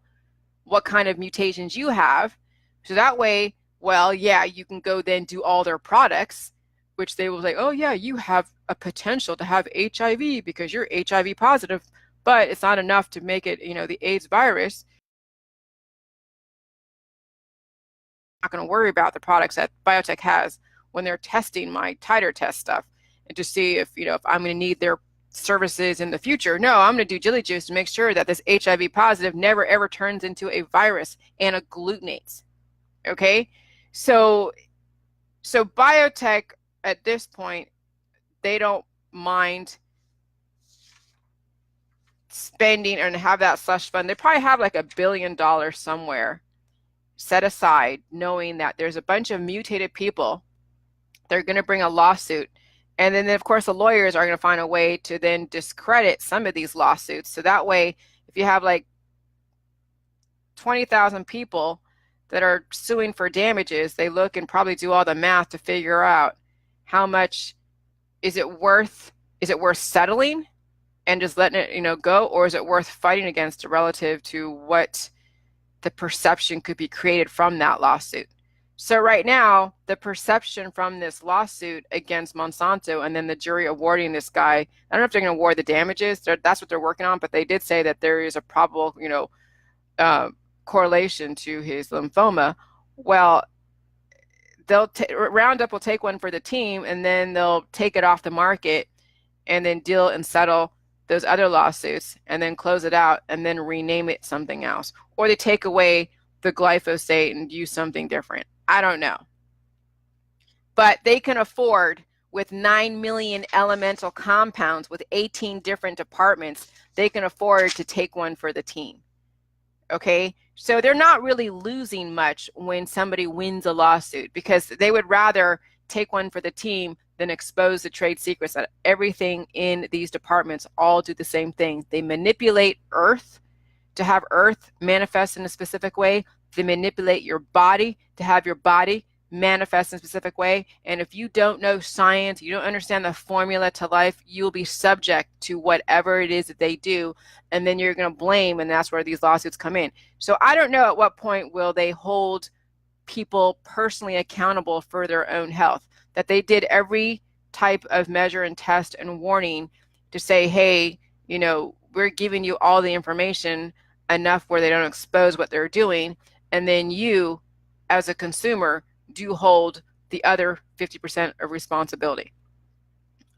what kind of mutations you have. So that way, well, yeah, you can go then do all their products, which they will say, oh yeah, you have a potential to have HIV because you're HIV positive, but it's not enough to make it, the AIDS virus. I'm not going to worry about the products that biotech has when they're testing my titer test stuff and to see if, if I'm going to need their services in the future. No, I'm going to do jelly juice to make sure that this HIV positive never ever turns into a virus and agglutinates. Okay, so biotech at this point, they don't mind spending and have that slush fund. They probably have like $1 billion somewhere set aside, knowing that there's a bunch of mutated people. They're going to bring a lawsuit. And then, of course, the lawyers are going to find a way to then discredit some of these lawsuits. So that way, if you have like 20,000 people that are suing for damages, they look and probably do all the math to figure out how much is it worth settling and just letting it go, or is it worth fighting against relative to what the perception could be created from that lawsuit. So right now, the perception from this lawsuit against Monsanto and then the jury awarding this guy, I don't know if they're going to award the damages. That's what they're working on, but they did say that there is a probable, correlation to his lymphoma. Well, Roundup will take one for the team, and then they'll take it off the market and then deal and settle those other lawsuits and then close it out and then rename it something else. Or they take away the glyphosate and use something different. I don't know. But they can afford, with 9 million elemental compounds with 18 different departments, they can afford to take one for the team. Okay? So they're not really losing much when somebody wins a lawsuit, because they would rather take one for the team than expose the trade secrets that everything in these departments all do the same thing. They manipulate Earth to have Earth manifest in a specific way. They manipulate your body to have your body manifest in a specific way. And if you don't know science, you don't understand the formula to life, you'll be subject to whatever it is that they do. And then you're going to blame, and that's where these lawsuits come in. So I don't know at what point will they hold people personally accountable for their own health, that they did every type of measure and test and warning to say, hey, we're giving you all the information enough where they don't expose what they're doing. And then you, as a consumer, do hold the other 50% of responsibility.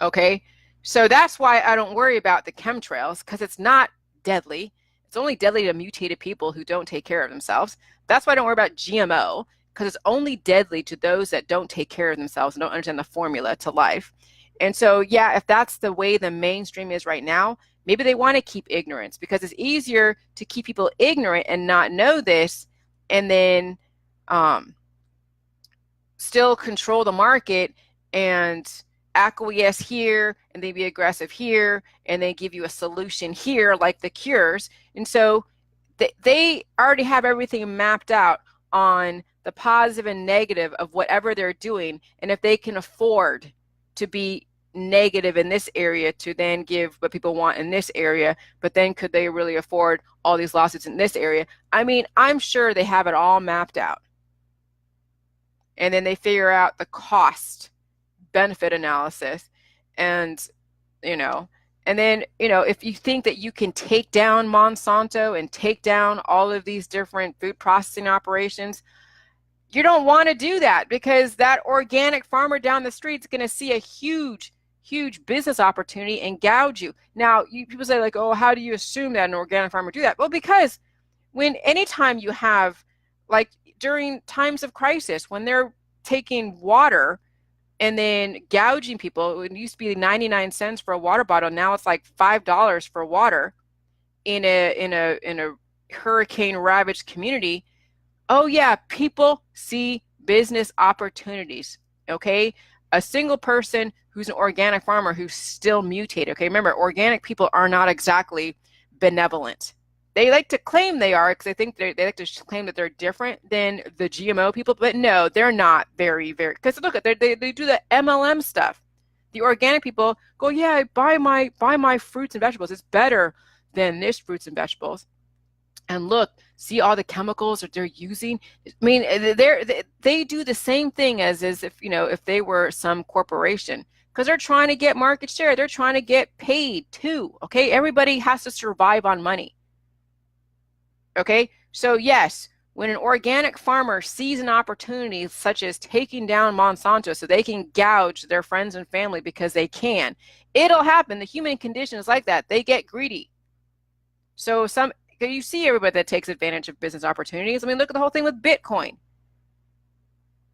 Okay, so that's why I don't worry about the chemtrails, because it's not deadly. It's only deadly to mutated people who don't take care of themselves. That's why I don't worry about GMO, because it's only deadly to those that don't take care of themselves and don't understand the formula to life. And so, yeah, if that's the way the mainstream is right now, maybe they want to keep ignorance, because it's easier to keep people ignorant and not know this, and then still control the market and acquiesce here, and they be aggressive here, and they give you a solution here, like the cures. And so they already have everything mapped out on the positive and negative of whatever they're doing. And if they can afford to be negative in this area to then give what people want in this area, but then could they really afford all these lawsuits in this area? I mean, I'm sure they have it all mapped out. And then they figure out the cost benefit analysis, and and then if you think that you can take down Monsanto and take down all of these different food processing operations, you don't want to do that, because that organic farmer down the street is going to see a huge business opportunity and gouge you. Now, people say like, oh, how do you assume that an organic farmer do that? Well, because anytime you have, like, during times of crisis when they're taking water and then gouging people. It used to be 99 cents for a water bottle. Now it's like $5 for water in a hurricane ravaged community. Oh yeah, people see business opportunities. Okay, a single person who's an organic farmer who's still mutated. Okay, remember, organic people are not exactly benevolent. They like to claim they are because they think they like to claim that they're different than the GMO people, but no, they're not very, because look, they do the MLM stuff. The organic people go, yeah, buy my fruits and vegetables. It's better than this fruits and vegetables. And look, see all the chemicals that they're using. I mean, they do the same thing as if they were some corporation, because they're trying to get market share. They're trying to get paid too. Okay, everybody has to survive on money. Okay, so yes, when an organic farmer sees an opportunity such as taking down Monsanto so they can gouge their friends and family because they can, it'll happen. The human condition is like that. They get greedy. So you see everybody that takes advantage of business opportunities. I mean, look at the whole thing with Bitcoin.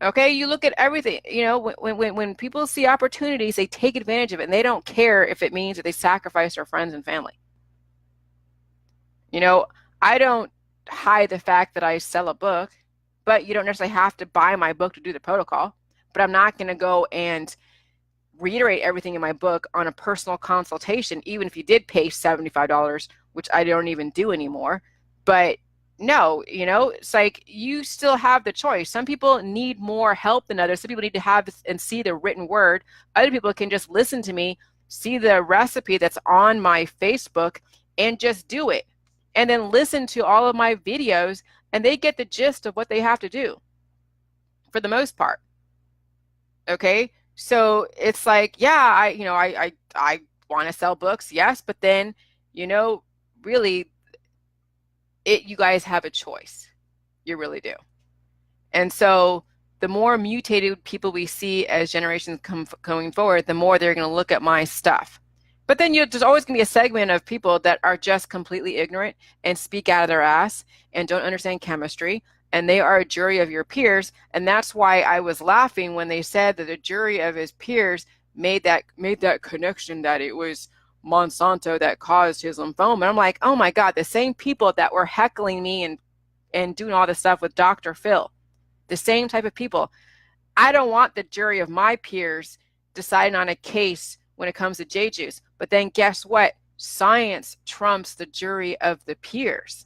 Okay, you look at everything. When people see opportunities, they take advantage of it, and they don't care if it means that they sacrifice their friends and family. I don't hide the fact that I sell a book, but you don't necessarily have to buy my book to do the protocol. But I'm not going to go and reiterate everything in my book on a personal consultation, even if you did pay $75, which I don't even do anymore. But no, it's like you still have the choice. Some people need more help than others. Some people need to have and see the written word. Other people can just listen to me, see the recipe that's on my Facebook, and just do it. And then listen to all of my videos, and they get the gist of what they have to do for the most part. Okay, so it's like, yeah, I want to sell books, yes, but then really, you guys have a choice. You really do. And so the more mutated people we see as generations going forward, the more they're going to look at my stuff. But then there's always going to be a segment of people that are just completely ignorant and speak out of their ass and don't understand chemistry, and they are a jury of your peers. And that's why I was laughing when they said that a jury of his peers made that connection that it was Monsanto that caused his lymphoma. And I'm like, oh my God, the same people that were heckling me and doing all this stuff with Dr. Phil, the same type of people. I don't want the jury of my peers deciding on a case when it comes to J-juice. But then guess what? Science trumps the jury of the peers.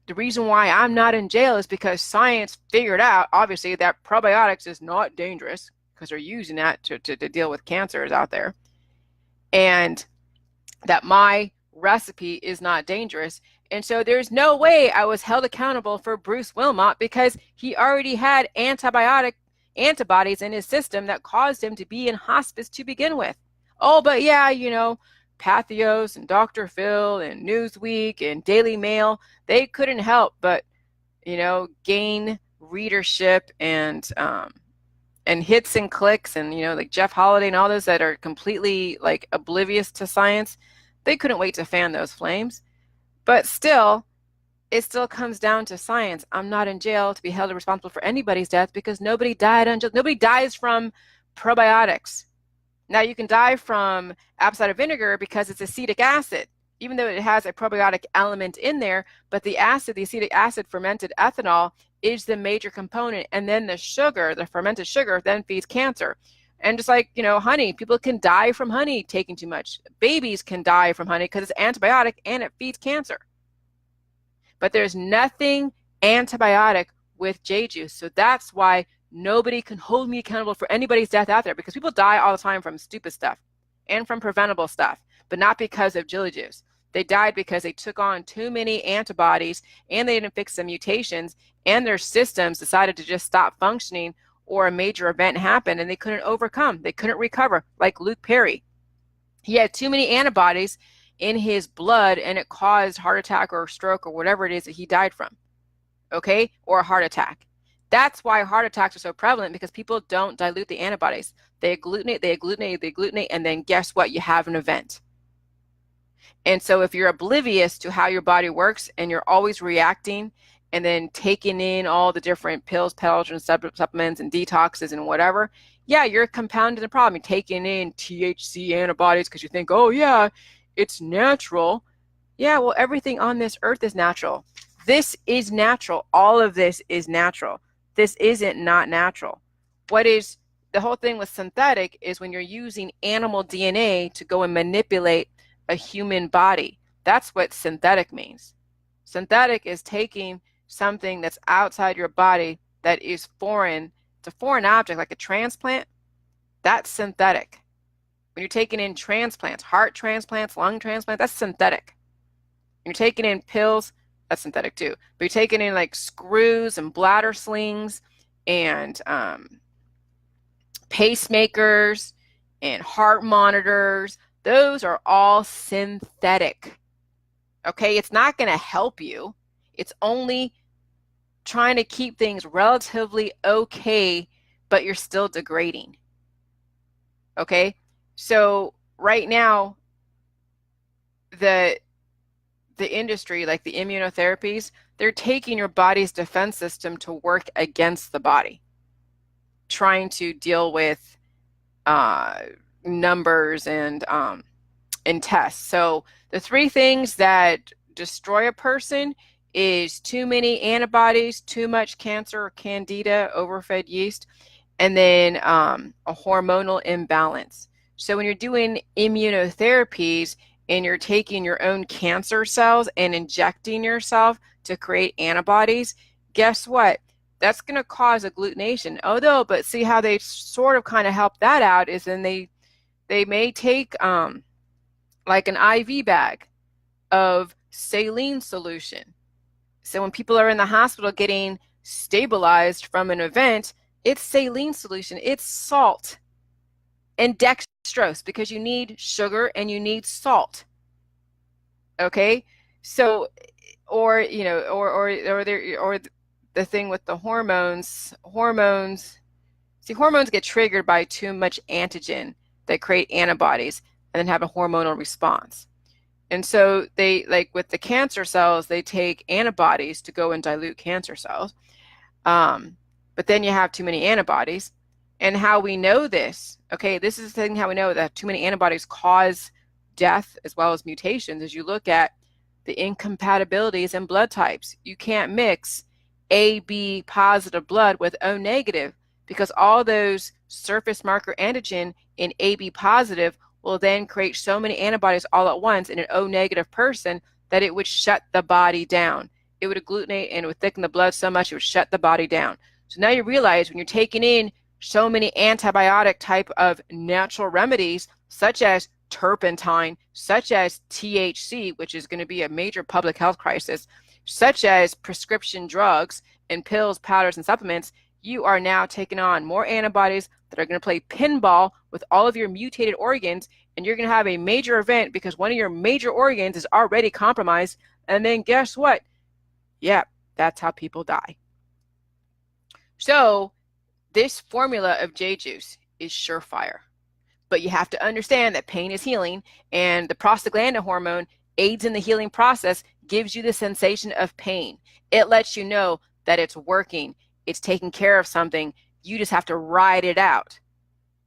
The reason why I'm not in jail is because science figured out, obviously, that probiotics is not dangerous, because they're using that to deal with cancers out there. And that my recipe is not dangerous. And so there's no way I was held accountable for Bruce Wilmot, because he already had antibodies in his system that caused him to be in hospice to begin with. Oh, but yeah, Pathos and Dr. Phil and Newsweek and Daily Mail, they couldn't help but, gain readership and hits and clicks, and, like Jeff Holiday and all those that are completely like oblivious to science. They couldn't wait to fan those flames. But still, it still comes down to science. I'm not in jail to be held responsible for anybody's death, because nobody dies from probiotics. Now, you can die from apple cider vinegar because it's acetic acid, even though it has a probiotic element in there. But the acetic acid fermented ethanol is the major component. And then the fermented sugar, then feeds cancer. And just like, honey, people can die from honey taking too much. Babies can die from honey because it's antibiotic and it feeds cancer. But there's nothing antibiotic with J-juice. So that's why nobody can hold me accountable for anybody's death out there, because people die all the time from stupid stuff and from preventable stuff, but not because of J-juice. They died because they took on too many antibodies, and they didn't fix the mutations, and their systems decided to just stop functioning, or a major event happened and they couldn't recover, like Luke Perry. He had too many antibodies in his blood, and it caused heart attack or stroke or whatever it is that he died from, okay, or a heart attack. That's why heart attacks are so prevalent, because people don't dilute the antibodies. They agglutinate, and then guess what? You have an event. And so if you're oblivious to how your body works, and you're always reacting and then taking in all the different pills, powders, and supplements and detoxes and whatever, yeah, you're compounding the problem. You're taking in THC antibodies because you think, oh yeah, it's natural. Yeah, well, everything on this earth is natural. This is natural. All of this is natural. This isn't not natural. What is the whole thing with synthetic is when you're using animal DNA to go and manipulate a human body. That's what synthetic means. Synthetic is taking something that's outside your body that is foreign. It's a foreign object, like a transplant. That's synthetic. When you're taking in transplants, heart transplants, lung transplants, that's synthetic. When you're taking in pills, that's synthetic too. But you're taking in like screws and bladder slings and pacemakers and heart monitors. Those are all synthetic. Okay, it's not going to help you. It's only trying to keep things relatively okay, but you're still degrading. Okay, so right now, the industry, like the immunotherapies, they're taking your body's defense system to work against the body, trying to deal with numbers and tests. So the three things that destroy a person is too many antibodies, too much cancer or candida, overfed yeast, and then a hormonal imbalance. So when you're doing immunotherapies and you're taking your own cancer cells and injecting yourself to create antibodies, guess what? That's going to cause agglutination. Although, but see how they sort of kind of help that out is then they may take like an IV bag of saline solution. So when people are in the hospital getting stabilized from an event, it's saline solution, it's salt and dextrose because you need sugar and you need salt. Okay, so or you know or the thing with the hormones. See, hormones get triggered by too much antigen that create antibodies and then have a hormonal response. And so they, like with the cancer cells, they take antibodies to go and dilute cancer cells. But then you have too many antibodies. And how we know this, okay, this is the thing how we know that too many antibodies cause death as well as mutations, as you look at the incompatibilities in blood types. You can't mix AB positive blood with O negative because all those surface marker antigen in AB positive will then create so many antibodies all at once in an O negative person that it would shut the body down. It would agglutinate and it would thicken the blood so much it would shut the body down. So now you realize when you're taking in so many antibiotic type of natural remedies, such as turpentine, such as THC, which is going to be a major public health crisis, such as prescription drugs and pills, powders, and supplements, you are now taking on more antibodies that are going to play pinball with all of your mutated organs, and you're going to have a major event because one of your major organs is already compromised, and then guess what? Yeah, that's how people die. So this formula of J juice is surefire, but you have to understand that pain is healing, and the prostaglandin hormone aids in the healing process, gives you the sensation of pain. It lets you know that it's working, it's taking care of something. You just have to ride it out.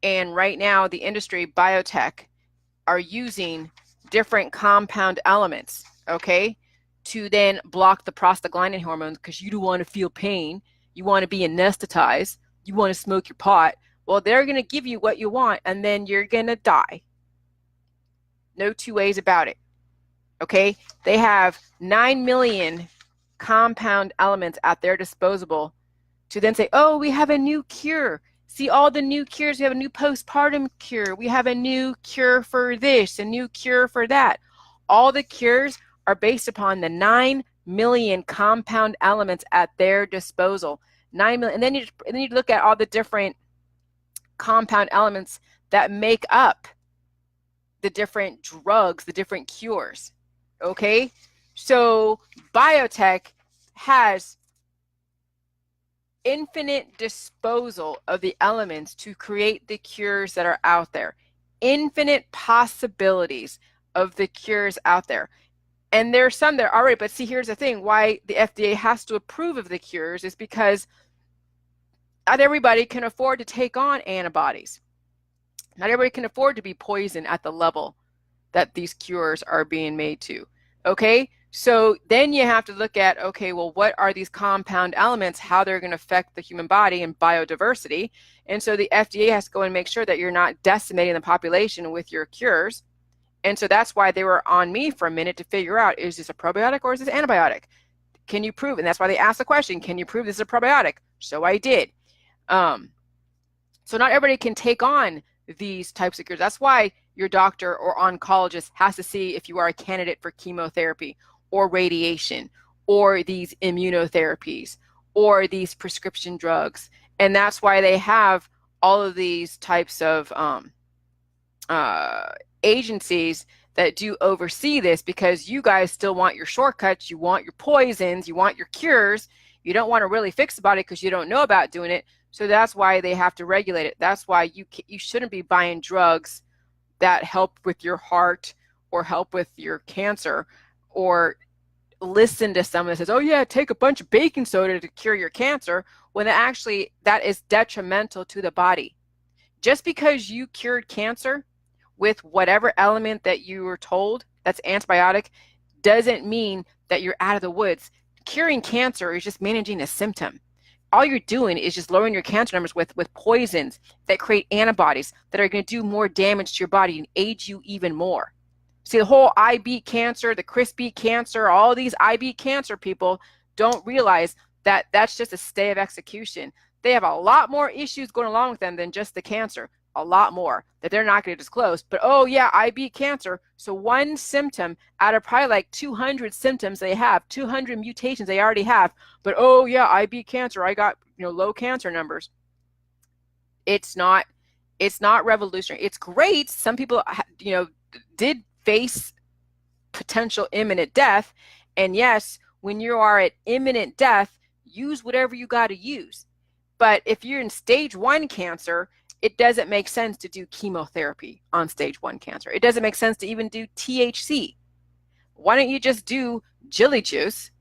And right now, the industry, biotech, are using different compound elements, okay, to then block the prostaglandin hormones because you don't want to feel pain. You want to be anesthetized. You want to smoke your pot. Well, they're going to give you what you want, and then you're going to die. No two ways about it, okay? They have 9 million compound elements at their disposal to then say, oh, we have a new cure. See all the new cures. We have a new postpartum cure. We have a new cure for this, a new cure for that. All the cures are based upon the 9 million compound elements at their disposal. 9 million. And then you look at all the different compound elements that make up the different drugs, the different cures. Okay? So biotech has infinite disposal of the elements to create the cures that are out there. Infinite possibilities of the cures out there. And there's some that are already, but see, here's the thing, why the FDA has to approve of the cures is because not everybody can afford to take on antibodies. Not everybody can afford to be poisoned at the level that these cures are being made to. Okay, so then you have to look at, okay, well, what are these compound elements, how they're going to affect the human body and biodiversity. And so the FDA has to go and make sure that you're not decimating the population with your cures. And so that's why they were on me for a minute to figure out, is this a probiotic or is this antibiotic? Can you prove? And that's why they asked the question, can you prove this is a probiotic? So I did. So not everybody can take on these types of cures. That's why your doctor or oncologist has to see if you are a candidate for chemotherapy or radiation or these immunotherapies or these prescription drugs. And that's why they have all of these types of agencies that do oversee this, because you guys still want your shortcuts, you want your poisons, you want your cures. You don't want to really fix the body because you don't know about doing it. So that's why they have to regulate it. That's why you shouldn't be buying drugs that help with your heart or help with your cancer, or listen to someone that says, oh yeah, take a bunch of baking soda to cure your cancer, when actually that is detrimental to the body. Just because you cured cancer with whatever element that you were told that's antibiotic doesn't mean that you're out of the woods. Curing cancer is just managing a symptom. All you're doing is just lowering your cancer numbers with poisons that create antibodies that are going to do more damage to your body and age you even more. See, the whole I beat cancer, the Chris beat cancer, all these I beat cancer people don't realize that that's just a stay of execution. They have a lot more issues going along with them than just the cancer. A lot more that they're not going to disclose. But oh yeah, I beat cancer. So one symptom out of probably like 200 symptoms they have, 200 mutations they already have. But oh yeah, I beat cancer. I got, low cancer numbers. It's not revolutionary. It's great. Some people, did face potential imminent death. And yes, when you are at imminent death, use whatever you got to use. But if you're in stage 1 cancer, it doesn't make sense to do chemotherapy on stage 1 cancer. It doesn't make sense to even do THC. Why don't you just do Jilly Juice,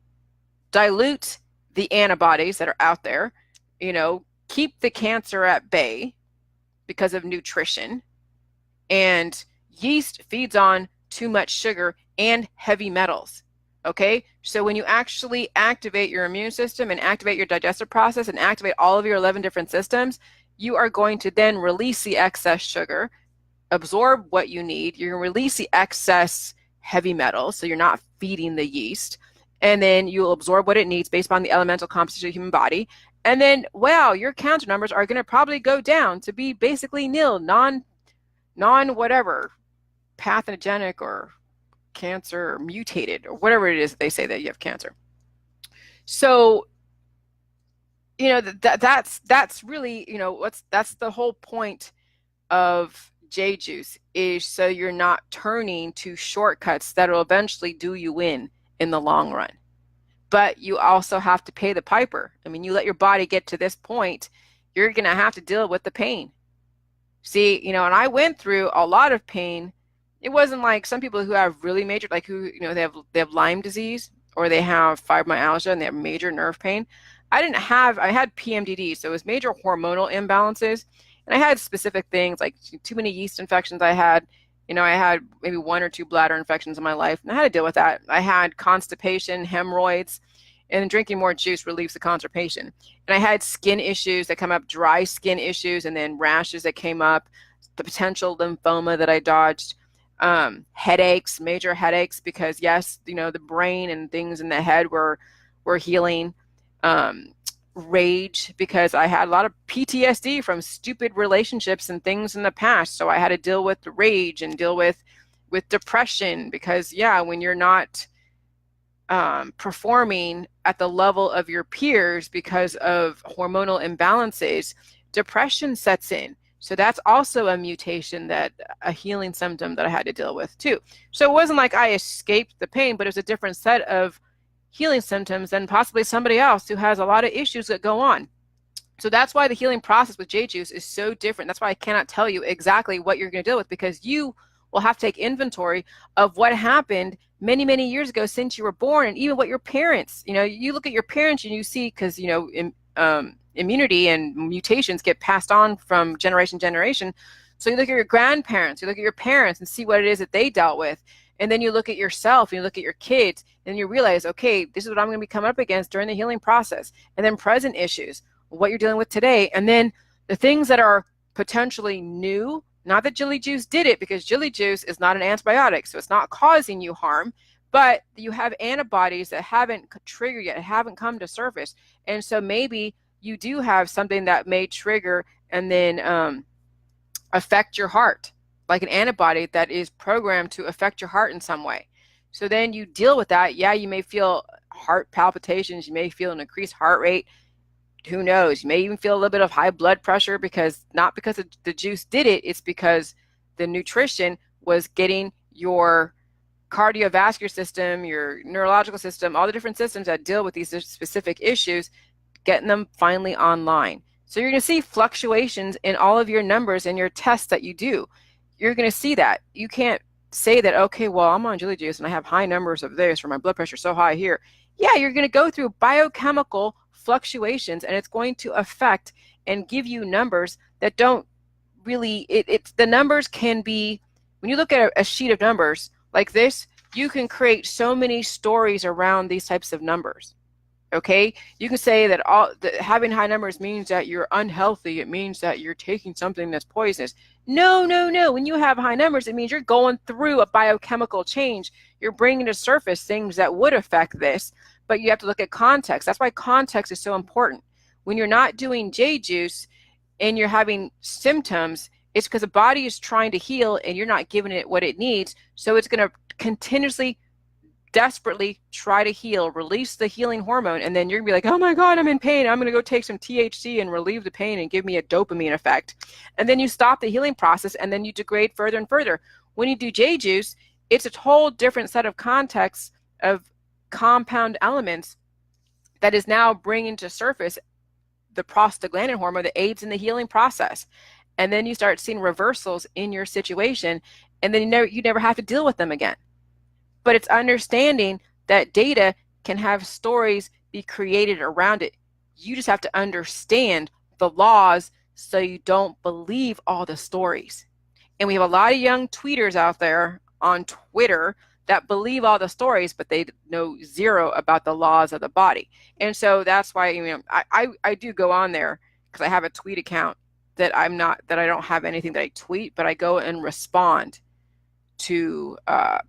dilute the antibodies that are out there, keep the cancer at bay because of nutrition, and yeast feeds on too much sugar and heavy metals. Okay, so when you actually activate your immune system and activate your digestive process and activate all of your 11 different systems, you are going to then release the excess sugar, absorb what you need. You're going to release the excess heavy metals, so you're not feeding the yeast. And then you'll absorb what it needs based on the elemental composition of the human body. And then, wow, your cancer numbers are going to probably go down to be basically nil, non-whatever, pathogenic or cancer or mutated or whatever it is they say that you have cancer. So that's really, that's the whole point of J juice, is so you're not turning to shortcuts that will eventually do you in the long run. But you also have to pay the piper. I mean, you let your body get to this point, you're going to have to deal with the pain. See, and I went through a lot of pain. It wasn't like some people who have really major, like who, they have Lyme disease, or they have fibromyalgia and they have major nerve pain. I had PMDD, so it was major hormonal imbalances. And I had specific things like too many yeast infections I had. I had maybe 1 or 2 bladder infections in my life, and I had to deal with that. I had constipation, hemorrhoids, and drinking more juice relieves the constipation. And I had skin issues that come up, dry skin issues, and then rashes that came up, the potential lymphoma that I dodged, headaches, major headaches, because yes, the brain and things in the head were healing. Rage, because I had a lot of PTSD from stupid relationships and things in the past. So I had to deal with the rage and deal with depression, because when you're not performing at the level of your peers because of hormonal imbalances, depression sets in. So that's also a mutation, a healing symptom that I had to deal with too. So it wasn't like I escaped the pain, but it was a different set of healing symptoms than possibly somebody else who has a lot of issues that go on. So that's why the healing process with J juice is so different. That's why I cannot tell you exactly what you're going to deal with, because you will have to take inventory of what happened many, many years ago since you were born, and even what your parents, you look at your parents and you see, because, immunity and mutations get passed on from generation to generation. So you look at your grandparents, you look at your parents and see what it is that they dealt with. And then you look at yourself and you look at your kids and you realize, okay, this is what I'm going to be coming up against during the healing process. And then present issues, what you're dealing with today. And then the things that are potentially new, not that Jilly Juice did it, because Jilly Juice is not an antibiotic, so it's not causing you harm, but you have antibodies that haven't triggered yet, haven't come to surface. And so maybe you do have something that may trigger and then affect your heart, like an antibody that is programmed to affect your heart in some way. So then you deal with that. Yeah, you may feel heart palpitations, you may feel an increased heart rate, who knows, you may even feel a little bit of high blood pressure, because not because the juice did it, it's because the nutrition was getting your cardiovascular system, your neurological system, all the different systems that deal with these specific issues, getting them finally online. So you're going to see fluctuations in all of your numbers and your tests that you do. You're going to see that. You can't say that, okay, well, I'm on Jilly Juice and I have high numbers of this, or my blood pressure so high here. Yeah, you're going to go through biochemical fluctuations, and it's going to affect and give you numbers that don't really, the numbers can be, when you look at a sheet of numbers like this, you can create so many stories around these types of numbers. Okay, you can say that having high numbers means that you're unhealthy. It means that you're taking something that's poisonous. No, no, no. When you have high numbers, it means you're going through a biochemical change. You're bringing to surface things that would affect this, but you have to look at context. That's why context is so important. When you're not doing J juice and you're having symptoms, it's because the body is trying to heal and you're not giving it what it needs. So it's going to continuously, desperately try to heal, release the healing hormone, and then you're gonna be like, oh my God, I'm in pain. I'm gonna go take some THC and relieve the pain and give me a dopamine effect. And then you stop the healing process, and then you degrade further and further. When you do J juice, it's a whole different set of contexts of compound elements that is now bringing to surface the prostaglandin hormone that aids in the healing process. And then you start seeing reversals in your situation, and then you never have to deal with them again. But it's understanding that data can have stories be created around it. You just have to understand the laws so you don't believe all the stories. And we have a lot of young tweeters out there on Twitter that believe all the stories, but they know zero about the laws of the body. And so that's why, I do go on there because I have a tweet account that I don't have anything that I tweet, but I go and respond to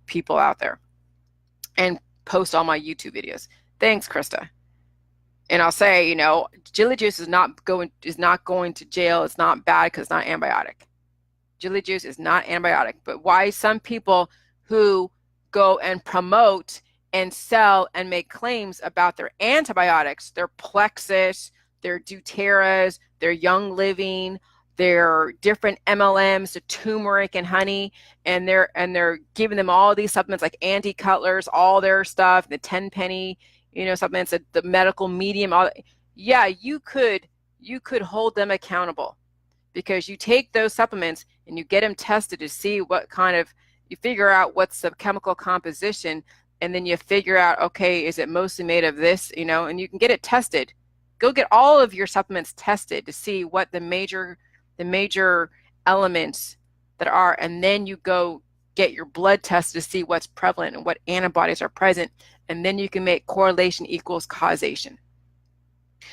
people out there and post all my YouTube videos. Thanks, Krista. And I'll say, Jilly Juice is not going to jail. It's not bad because it's not antibiotic. Jilly Juice is not antibiotic. But why some people who go and promote and sell and make claims about their antibiotics, their Plexus, their doTERRAs, their Young Living, their different MLMs, the turmeric and honey, and they're giving them all these supplements like anti-cutlers, all their stuff, the 10-penny, supplements, the medical medium, yeah, you could hold them accountable, because you take those supplements and you get them tested to see what kind of, you figure out what's the chemical composition, and then you figure out, okay, is it mostly made of this, and you can get it tested. Go get all of your supplements tested to see what the major elements that are, and then you go get your blood test to see what's prevalent and what antibodies are present, and then you can make correlation equals causation.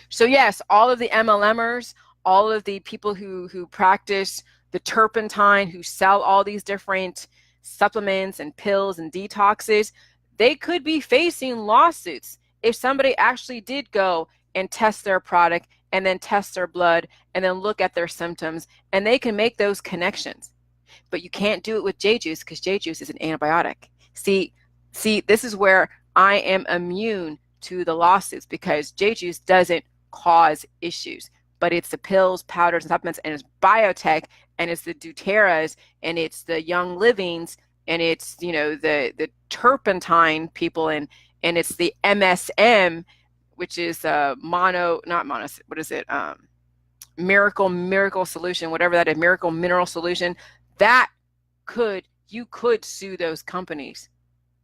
So yes, all of the MLMers, all of the people who practice the turpentine, who sell all these different supplements and pills and detoxes, they could be facing lawsuits if somebody actually did go and test their product and then test their blood and then look at their symptoms, and they can make those connections. But you can't do it with J juice, because J juice is an antibiotic. See, this is where I am immune to the lawsuits, because J juice doesn't cause issues, but it's the pills, powders, and supplements, and it's biotech, and it's the doTERRAs, and it's the Young Livings, and it's the turpentine people, and it's the MSM, which is miracle solution, whatever that is, miracle mineral solution. That you could sue those companies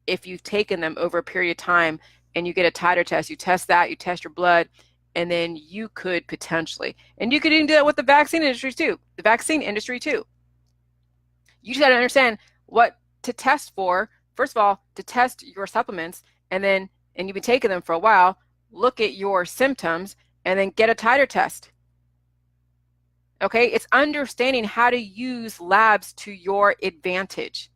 if you've taken them over a period of time and you get a titer test, you test that, you test your blood, and then you could potentially, and you could even do that with the vaccine industry too. You just got to understand what to test for. First of all, to test your supplements, and you've been taking them for a while, look at your symptoms, and then get a titer test. Okay, it's understanding how to use labs to your advantage,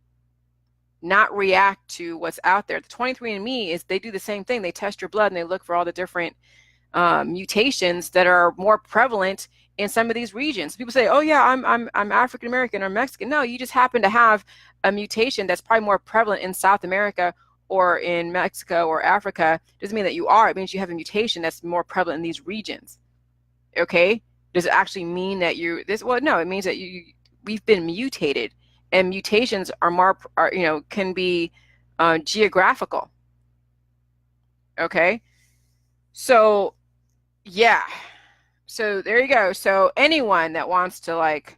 not react to what's out there. The 23andMe is, they do the same thing. They test your blood and they look for all the different mutations that are more prevalent in some of these regions. People say, "Oh yeah, I'm African American or Mexican." No, you just happen to have a mutation that's probably more prevalent in South America or in Mexico or Africa. Doesn't mean that you are. It means you have a mutation that's more prevalent in these regions. Okay? Does it actually mean that you this? Well, no. It means that we've been mutated, and mutations can be geographical. Okay? So yeah. So there you go. So anyone that wants to like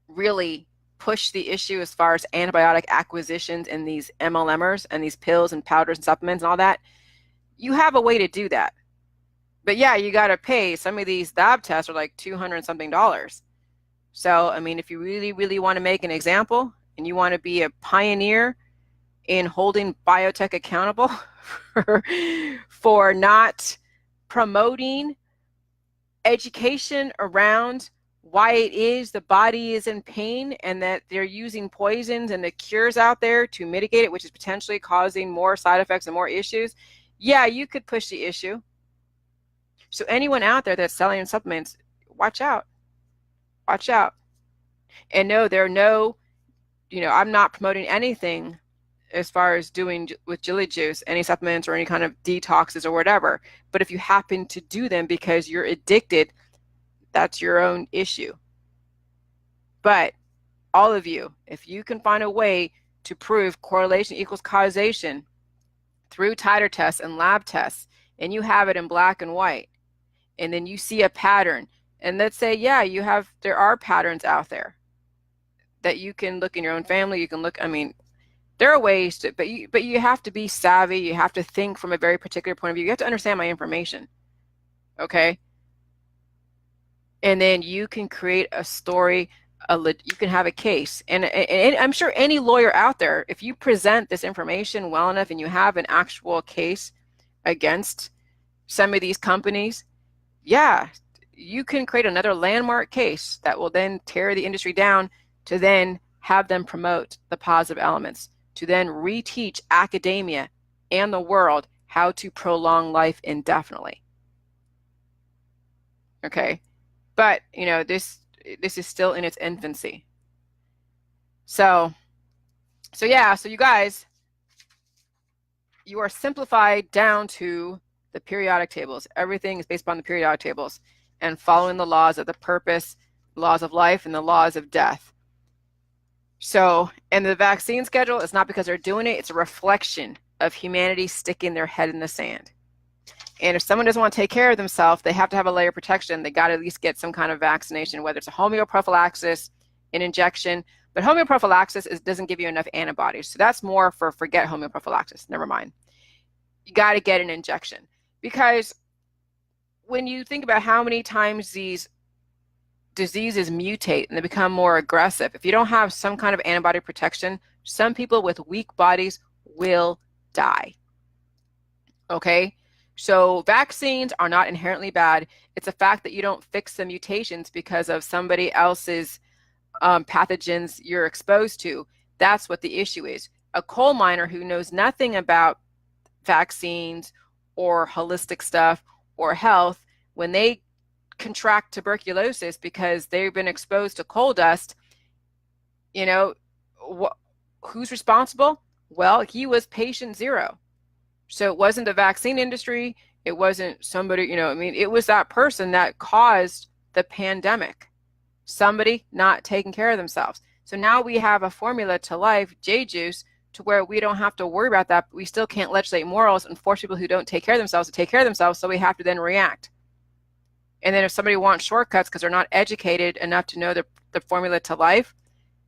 really push the issue as far as antibiotic acquisitions and these MLMers and these pills and powders and supplements and all that, you have a way to do that. But yeah, you got to pay. Some of these lab tests are like $200 and something. So, I mean, if you really, really want to make an example and you want to be a pioneer in holding biotech accountable for not promoting education around why it is the body is in pain and that they're using poisons and the cures out there to mitigate it, which is potentially causing more side effects and more issues, yeah, you could push the issue. So anyone out there that's selling supplements, watch out. Watch out. And no, I'm not promoting anything as far as doing with Jilly Juice, any supplements or any kind of detoxes or whatever. But if you happen to do them because you're addicted, that's your own issue. But all of you, if you can find a way to prove correlation equals causation through titer tests and lab tests, and you have it in black and white, and then you see a pattern, and let's say, yeah, there are patterns out there that you can look in your own family. You can look, I mean, there are ways to, but you have to be savvy. You have to think from a very particular point of view. You have to understand my information. Okay. And then you can create a story, you can have a case. And I'm sure any lawyer out there, if you present this information well enough and you have an actual case against some of these companies, yeah, you can create another landmark case that will then tear the industry down to then have them promote the positive elements, to then reteach academia and the world how to prolong life indefinitely. Okay. But, this is still in its infancy. So yeah, so you guys, you are simplified down to the periodic tables. Everything is based upon the periodic tables and following the laws of the purpose, laws of life, and the laws of death. So, and the vaccine schedule is not because they're doing it, it's a reflection of humanity sticking their head in the sand. And if someone doesn't want to take care of themselves, they have to have a layer of protection. They got to at least get some kind of vaccination, whether it's a homeoprophylaxis, an injection. But homeoprophylaxis doesn't give you enough antibodies. So that's more for forget homeoprophylaxis. Never mind. You got to get an injection. Because when you think about how many times these diseases mutate and they become more aggressive, if you don't have some kind of antibody protection, some people with weak bodies will die. Okay? So vaccines are not inherently bad. It's a fact that you don't fix the mutations because of somebody else's pathogens you're exposed to. That's what the issue is. A coal miner who knows nothing about vaccines or holistic stuff or health, when they contract tuberculosis because they've been exposed to coal dust, who's responsible? Well, he was patient zero. So it wasn't the vaccine industry. It wasn't somebody, it was that person that caused the pandemic. Somebody not taking care of themselves. So now we have a formula to life, J-Juice, to where we don't have to worry about that. But we still can't legislate morals and force people who don't take care of themselves to take care of themselves. So we have to then react. And then if somebody wants shortcuts because they're not educated enough to know the formula to life,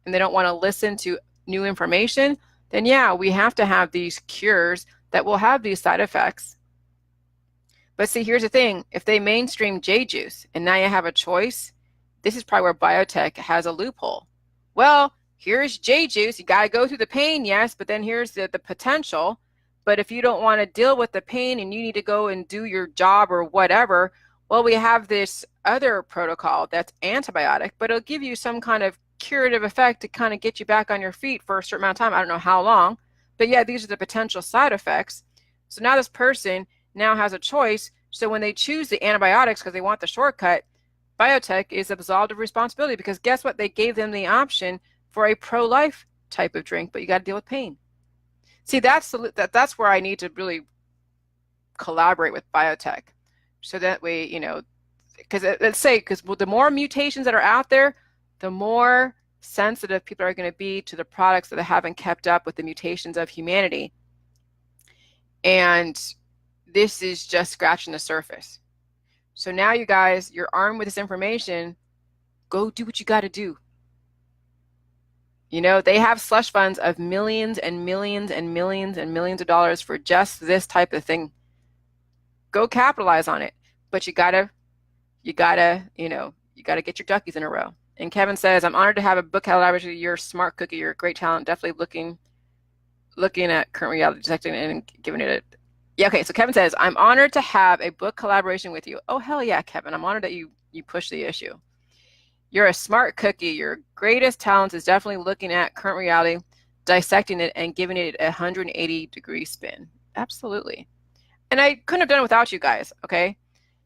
and they don't want to listen to new information, then yeah, we have to have these cures that will have these side effects. But see, here's the thing. If they mainstream J juice and now you have a choice, this is probably where biotech has a loophole. Well, here's J juice. You got to go through the pain, yes, but then here's the potential. But if you don't want to deal with the pain and you need to go and do your job or whatever, well, we have this other protocol that's antibiotic, but it'll give you some kind of curative effect to kind of get you back on your feet for a certain amount of time. I don't know how long, but yeah, these are the potential side effects. So now this person now has a choice. So when they choose the antibiotics because they want the shortcut, biotech is absolved of responsibility because guess what? They gave them the option for a pro-life type of drink, but you got to deal with pain. See, that's where I need to really collaborate with biotech. So that way, you know, because let's say, because the more mutations that are out there, the more sensitive people are going to be to the products that haven't kept up with the mutations of humanity. And this is just scratching the surface. So now you guys, you're armed with this information. Go do what you got to do. You know, they have slush funds of millions and millions and millions and millions of dollars for just this type of thing. Go capitalize on it. But you gotta, you gotta get your duckies in a row. And Kevin says, I'm honored to have a book collaboration. You're a smart cookie. You're a great talent. Definitely looking at current reality, detecting and giving it a, yeah, okay. So Kevin says, I'm honored to have a book collaboration with you. Oh, hell yeah, Kevin. I'm honored that you push the issue. You're a smart cookie. Your greatest talent is definitely looking at current reality, dissecting it, and giving it a 180-degree spin. Absolutely. And I couldn't have done it without you guys, okay?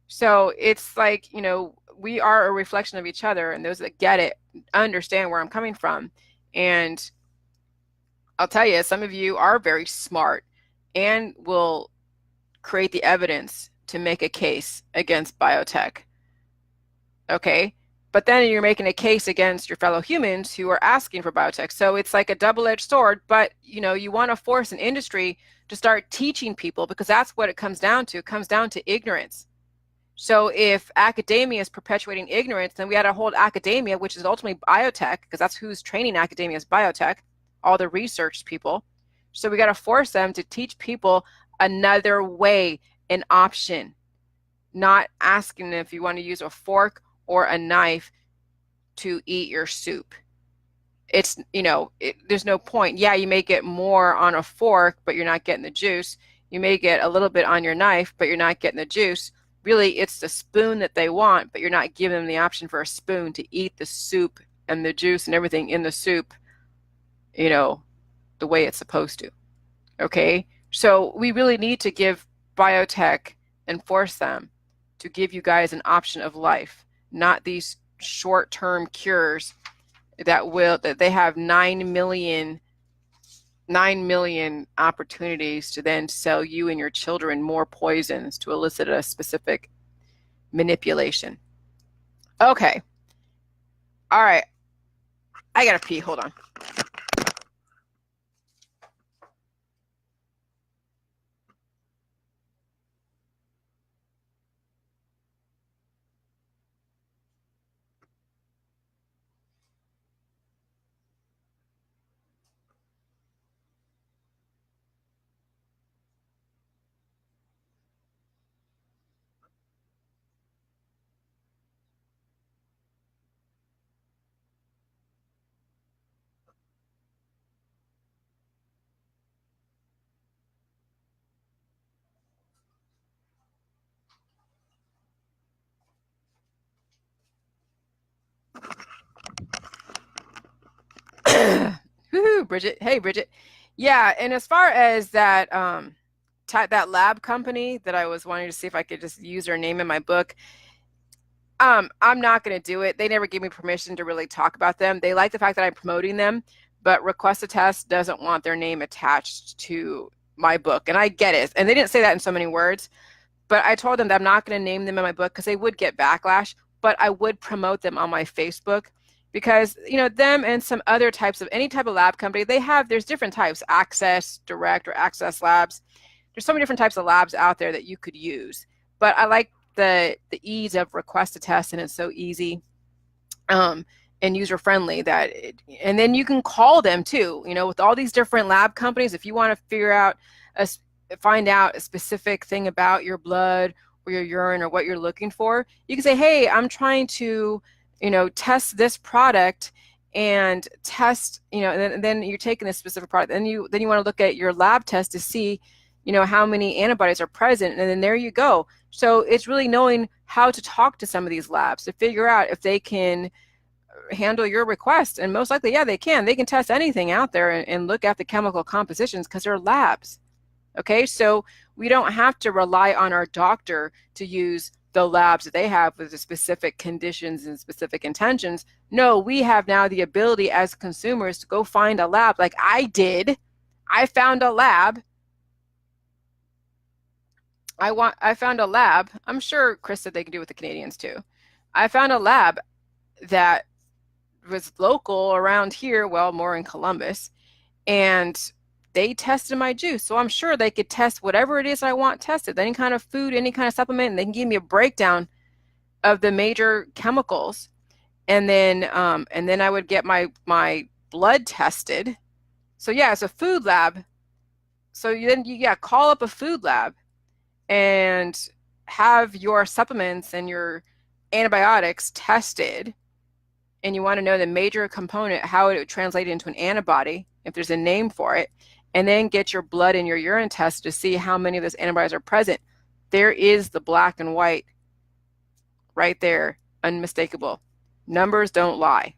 So it's like, you know, we are a reflection of each other, and those that get it understand where I'm coming from. And I'll tell you, some of you are very smart and will create the evidence to make a case against biotech. Okay? But then you're making a case against your fellow humans who are asking for biotech. So it's like a double-edged sword, but you know, you want to force an industry to start teaching people because that's what it comes down to. It comes down to ignorance. So if academia is perpetuating ignorance, then we had to hold academia, which is ultimately biotech, because that's who's training academia is biotech, all the research people. So we got to force them to teach people another way, an option, not asking them if you want to use a fork or a knife to eat your soup. It's, you know, there's no point. Yeah, you may get more on a fork, but you're not getting the juice. You may get a little bit on your knife, but you're not getting the juice. Really, it's the spoon that they want, but you're not giving them the option for a spoon to eat the soup and the juice and everything in the soup, you know, the way it's supposed to. Okay? So we really need to give biotech and force them to give you guys an option of life, not these short-term cures that they have 9 million opportunities to then sell you and your children more poisons to elicit a specific manipulation. Okay. All right. I gotta pee. Hold on. Woohoo, Bridget. Hey, Bridget. Yeah, and as far as that that lab company that I was wanting to see if I could just use their name in my book, I'm not going to do it. They never gave me permission to really talk about them. They like the fact that I'm promoting them, but Request a Test doesn't want their name attached to my book, and I get it. And they didn't say that in so many words, but I told them that I'm not going to name them in my book because they would get backlash, but I would promote them on my Facebook because, you know, them and some other types of any type of lab company, there's different types, Access, Direct, or Access Labs. There's so many different types of labs out there that you could use, but I like the ease of Request a Test, and it's so easy. and user friendly and then you can call them too, you know, with all these different lab companies. If you want to find out a specific thing about your blood or your urine or what you're looking for, you can say, hey, I'm trying to, you know, test this product and test, you know, and then you're taking this specific product, and then you want to look at your lab test to see, you know, how many antibodies are present, and then there you go. So it's really knowing how to talk to some of these labs to figure out if they can handle your request. And most likely, yeah, they can test anything out there and look at the chemical compositions because they're labs. Okay, so we don't have to rely on our doctor to use the labs that they have with the specific conditions and specific intentions. No, we have now the ability as consumers to go find a lab, like I did. I found a lab. I found a lab. I'm sure Chris said they can do it with the Canadians too. I found a lab that was local around here, well, more in Columbus, and they tested my juice. So I'm sure they could test whatever it is I want tested, any kind of food, any kind of supplement, and they can give me a breakdown of the major chemicals. And then I would get my blood tested. So yeah, it's a food lab. So then you call up a food lab and have your supplements and your antibiotics tested. And you want to know the major component, how it would translate into an antibody, if there's a name for it, and then get your blood and your urine test to see how many of those antibodies are present. There is the black and white right there, unmistakable. Numbers don't lie.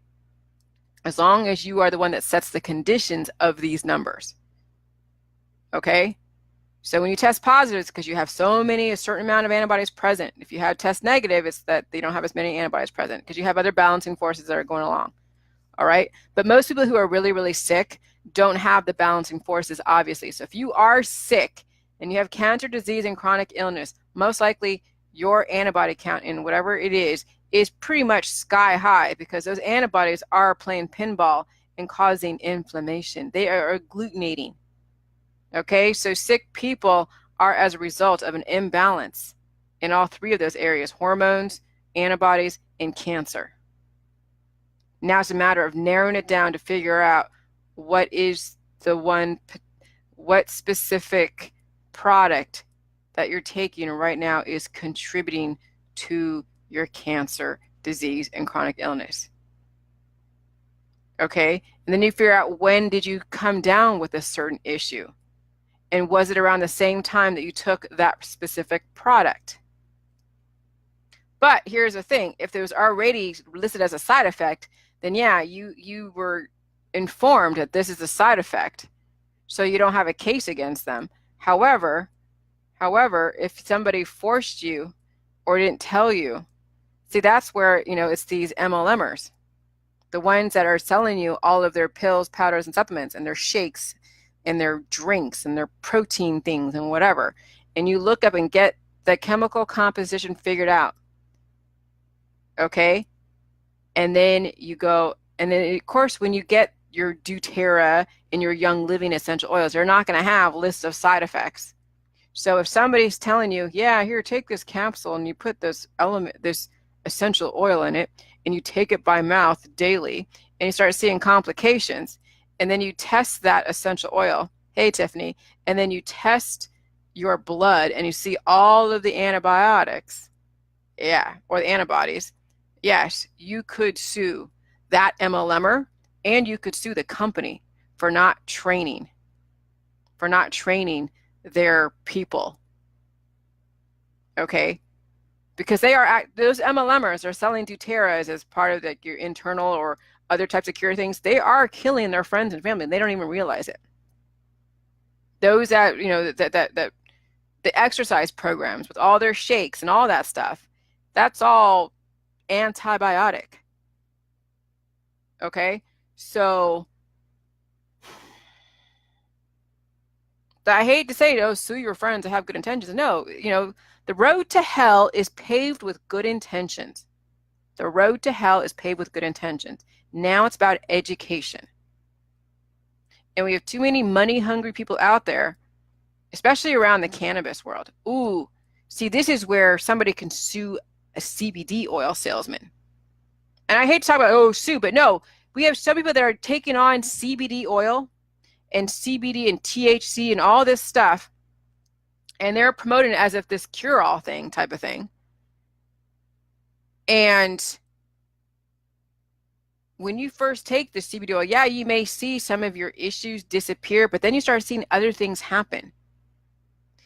As long as you are the one that sets the conditions of these numbers. Okay? So when you test positive, it's because you have a certain amount of antibodies present. If you have test negative, it's that they don't have as many antibodies present because you have other balancing forces that are going along. All right? But most people who are really, really sick don't have the balancing forces, obviously. So if you are sick and you have cancer, disease, and chronic illness, most likely your antibody count in whatever it is pretty much sky high because those antibodies are playing pinball and causing inflammation. They are agglutinating. Okay, so sick people are as a result of an imbalance in all three of those areas: hormones, antibodies, and cancer. Now it's a matter of narrowing it down to figure out what specific product that you're taking right now is contributing to your cancer, disease, and chronic illness. Okay, and then you figure out, when did you come down with a certain issue? And was it around the same time that you took that specific product? But here's the thing, if it was already listed as a side effect, then yeah, you were informed that this is a side effect, so you don't have a case against them. However, if somebody forced you or didn't tell you, see, that's where, you know, it's these MLMers, the ones that are selling you all of their pills, powders, and supplements, and their shakes, and their drinks, and their protein things, and whatever. And you look up and get the chemical composition figured out. Okay? And then you go, and then of course, when you get your doTERRA and your Young Living essential oils, they're not going to have lists of side effects. So if somebody's telling you, yeah, here, take this capsule and you put this essential oil in it, and you take it by mouth daily, and you start seeing complications, and then you test that essential oil, hey Tiffany, and then you test your blood and you see all of the antibiotics, yeah, or the antibodies, yes, you could sue that MLMer, and you could sue the company for not training their people. Okay? Because those MLMers are selling doTERRA as part of your internal or other types of cure things. They are killing their friends and family, and they don't even realize it. Those that, you know, that the exercise programs with all their shakes and all that stuff, that's all antibiotic. Okay? So I hate to say, sue your friends to have good intentions. No, you know, the road to hell is paved with good intentions. The road to hell is paved with good intentions. Now it's about education. And we have too many money-hungry people out there, especially around the cannabis world. Ooh, see, this is where somebody can sue a CBD oil salesman. And I hate to talk about, oh, Sue, but no, we have some people that are taking on CBD oil and CBD and THC and all this stuff, and they're promoting it as if this cure-all thing type of thing. And when you first take the CBD oil, yeah, you may see some of your issues disappear, but then you start seeing other things happen.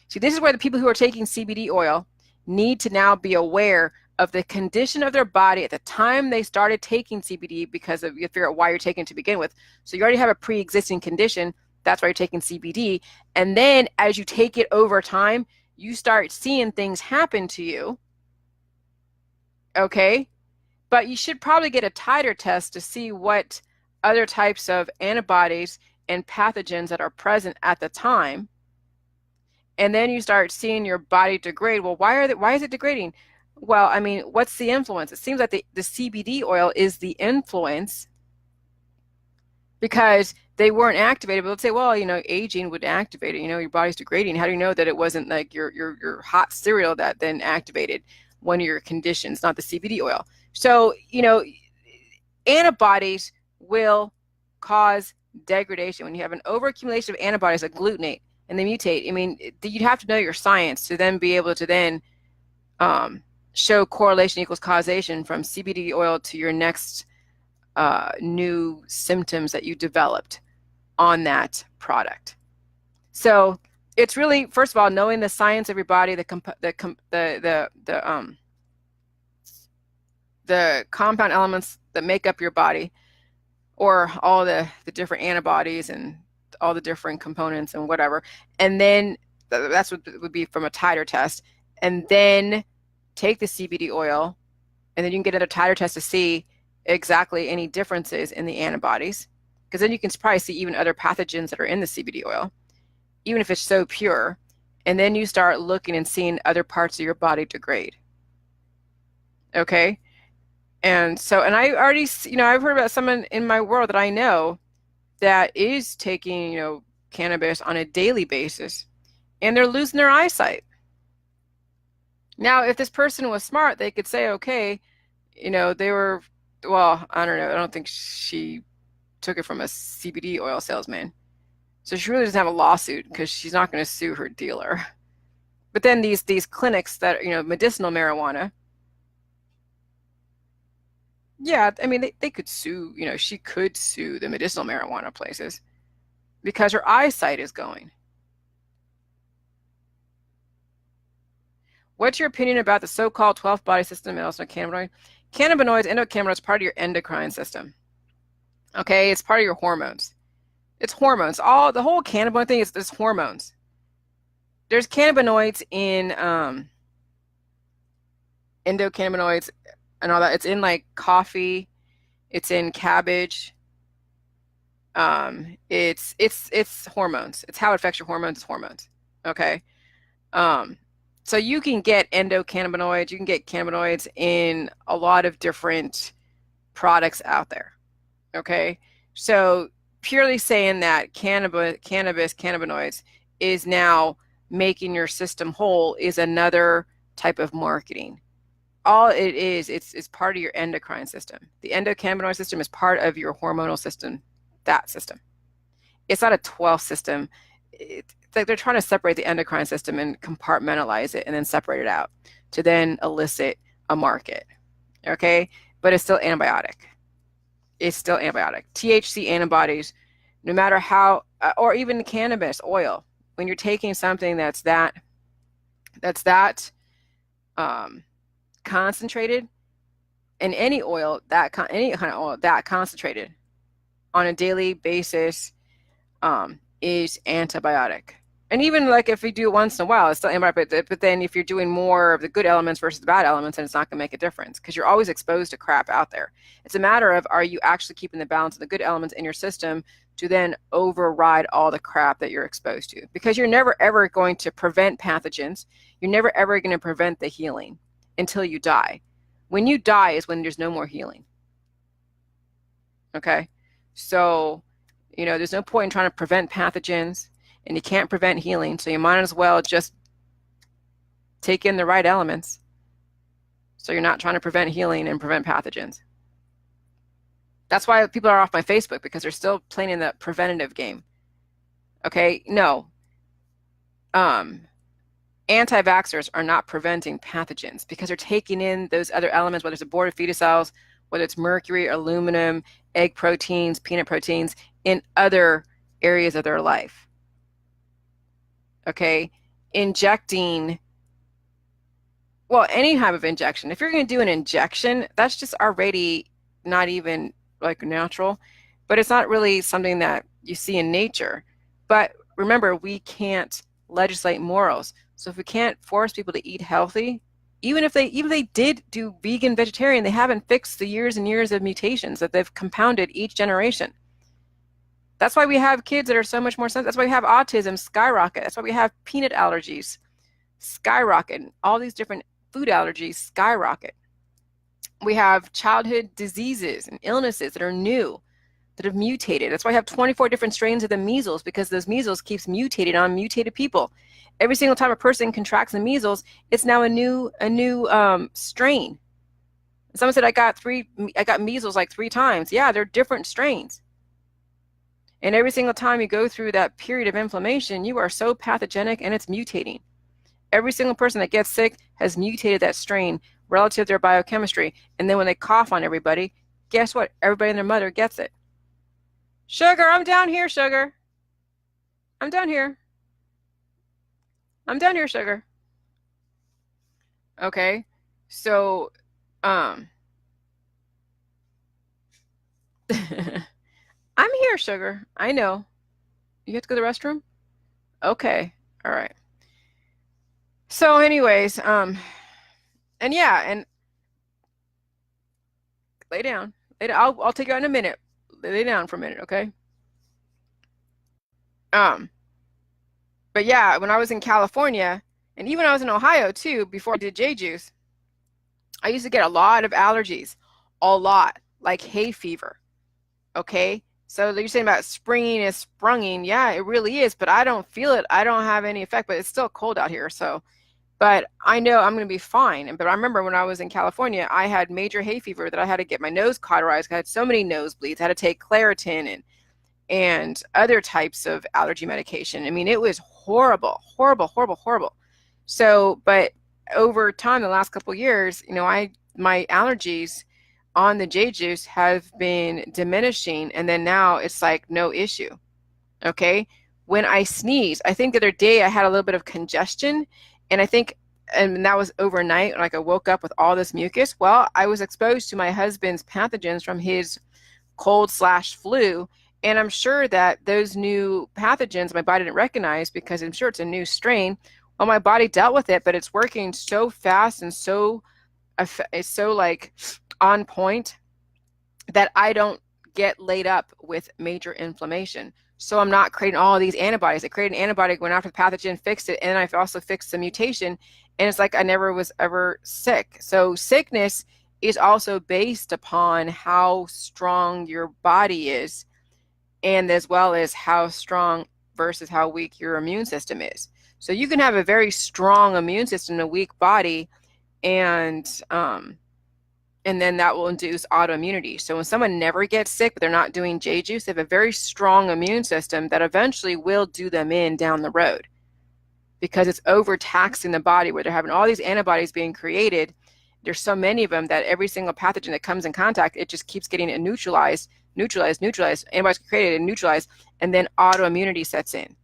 See, this is where the people who are taking CBD oil need to now be aware of the condition of their body at the time they started taking CBD, because of, you figure out why you're taking it to begin with. So you already have a pre-existing condition. That's why you're taking CBD. And then as you take it over time, you start seeing things happen to you. Okay? But you should probably get a titer test to see what other types of antibodies and pathogens that are present at the time. And then you start seeing your body degrade. Well, why is it degrading? Well, I mean, what's the influence? It seems like the CBD oil is the influence, because they weren't activated. But let's say, well, aging would activate it. Your body's degrading. How do you know that it wasn't like your hot cereal that then activated one of your conditions, not the CBD oil? So, antibodies will cause degradation. When you have an overaccumulation of antibodies that glutenate and they mutate, I mean, you'd have to know your science to then be able to then show correlation equals causation from CBD oil to your next new symptoms that you developed on that product. So it's really, first of all, knowing the science of your body, the compound elements that make up your body, or all the different antibodies and all the different components and whatever. And then that's what it would be from a titer test. And then take the CBD oil, and then you can get another titer test to see exactly any differences in the antibodies, because then you can probably see even other pathogens that are in the CBD oil, even if it's so pure. And then you start looking and seeing other parts of your body degrade. Okay? And so, and I already, I've heard about someone in my world that I know that is taking, cannabis on a daily basis, and they're losing their eyesight. Now, if this person was smart, they could say, okay, they were, well, I don't know. I don't think she took it from a CBD oil salesman. So she really doesn't have a lawsuit, because she's not going to sue her dealer. But then these clinics that, medicinal marijuana, yeah, I mean, they could sue, she could sue the medicinal marijuana places because her eyesight is going. What's your opinion about the so-called 12th body system and also cannabinoid? Cannabinoids, endocannabinoids, is part of your endocrine system. Okay, it's part of your hormones. It's hormones. The whole cannabinoid thing is hormones. There's cannabinoids in endocannabinoids and all that. It's in like coffee. It's in cabbage. It's hormones. It's how it affects your hormones. It's hormones. Okay. So you can get endocannabinoids, you can get cannabinoids in a lot of different products out there. Okay. So purely saying that cannabinoids is now making your system whole is another type of marketing. All it is, it's part of your endocrine system. The endocannabinoid system is part of your hormonal system, that system. It's not a 12 system. It's like they're trying to separate the endocrine system and compartmentalize it and then separate it out to then elicit a market. Okay? But it's still antibiotic. It's still antibiotic. THC antibodies, no matter how, or even cannabis oil, when you're taking something that's that concentrated, and any oil, any kind of oil that concentrated on a daily basis is antibiotic. And even like if you do it once in a while, it's still antibiotic. But then if you're doing more of the good elements versus the bad elements, then it's not going to make a difference, because you're always exposed to crap out there. It's a matter of, are you actually keeping the balance of the good elements in your system to then override all the crap that you're exposed to? Because you're never ever going to prevent pathogens. You're never ever going to prevent the healing until you die. When you die is when there's no more healing. Okay? So, there's no point in trying to prevent pathogens, and you can't prevent healing. So you might as well just take in the right elements, so you're not trying to prevent healing and prevent pathogens. That's why people are off my Facebook, because they're still playing in the preventative game. Okay, no. Anti-vaxxers are not preventing pathogens because they're taking in those other elements, whether it's aborted fetus cells, whether it's mercury, aluminum, egg proteins, peanut proteins, in other areas of their life. Okay, injecting, well, any type of injection. If you're going to do an injection, that's just already not even like natural, but it's not really something that you see in nature. But remember, we can't legislate morals. So if we can't force people to eat healthy, even if they did do vegan, vegetarian, they haven't fixed the years and years of mutations that they've compounded each generation. That's why we have kids that are so much more sensitive. That's why we have autism skyrocket. That's why we have peanut allergies skyrocket. All these different food allergies skyrocket. We have childhood diseases and illnesses that are new, that have mutated. That's why I have 24 different strains of the measles, because those measles keeps mutating on mutated people. Every single time a person contracts the measles, it's now a new strain. Someone said I got measles like 3 times. Yeah, they're different strains. And every single time you go through that period of inflammation, you are so pathogenic and it's mutating. Every single person that gets sick has mutated that strain relative to their biochemistry. And then when they cough on everybody, guess what? Everybody and their mother gets it. Sugar, I'm down here, Sugar. I'm down here. I'm down here, Sugar. Okay, so, I'm here, Sugar. I know. You have to go to the restroom? Okay, all right. So anyways, and yeah, and lay down. I'll take you out in a minute. Lay down for a minute, okay? But yeah, when I was in California, and even when I was in Ohio too, before I did J juice, I used to get a lot of allergies, a lot, like hay fever. Okay, so you're saying about springing is sprunging, yeah, it really is, but I don't feel it. I don't have any effect, but it's still cold out here, so. But I know I'm going to be fine. But I remember when I was in California, I had major hay fever that I had to get my nose cauterized. I had so many nosebleeds. I had to take Claritin and other types of allergy medication. I mean, it was horrible, horrible, horrible, horrible. So, but over time, the last couple of years, you know, my allergies on the J juice have been diminishing, and then now it's like no issue. Okay, when I sneeze, I think the other day I had a little bit of congestion, and I think, and that was overnight, like I woke up with all this mucus. Well, I was exposed to my husband's pathogens from his cold/flu, and I'm sure that those new pathogens my body didn't recognize, because I'm sure it's a new strain. Well, my body dealt with it, but it's working so fast and it's so like on point that I don't get laid up with major inflammation. So I'm not creating all of these antibodies. I created an antibody, went after the pathogen, fixed it, and I've also fixed the mutation. And it's like I never was ever sick. So sickness is also based upon how strong your body is, and as well as how strong versus how weak your immune system is. So you can have a very strong immune system and a weak body, and then that will induce autoimmunity. So when someone never gets sick, but they're not doing J juice, they have a very strong immune system that eventually will do them in down the road, because it's overtaxing the body, where they're having all these antibodies being created. There's so many of them that every single pathogen that comes in contact, it just keeps getting neutralized, antibodies created and neutralized, and then autoimmunity sets in.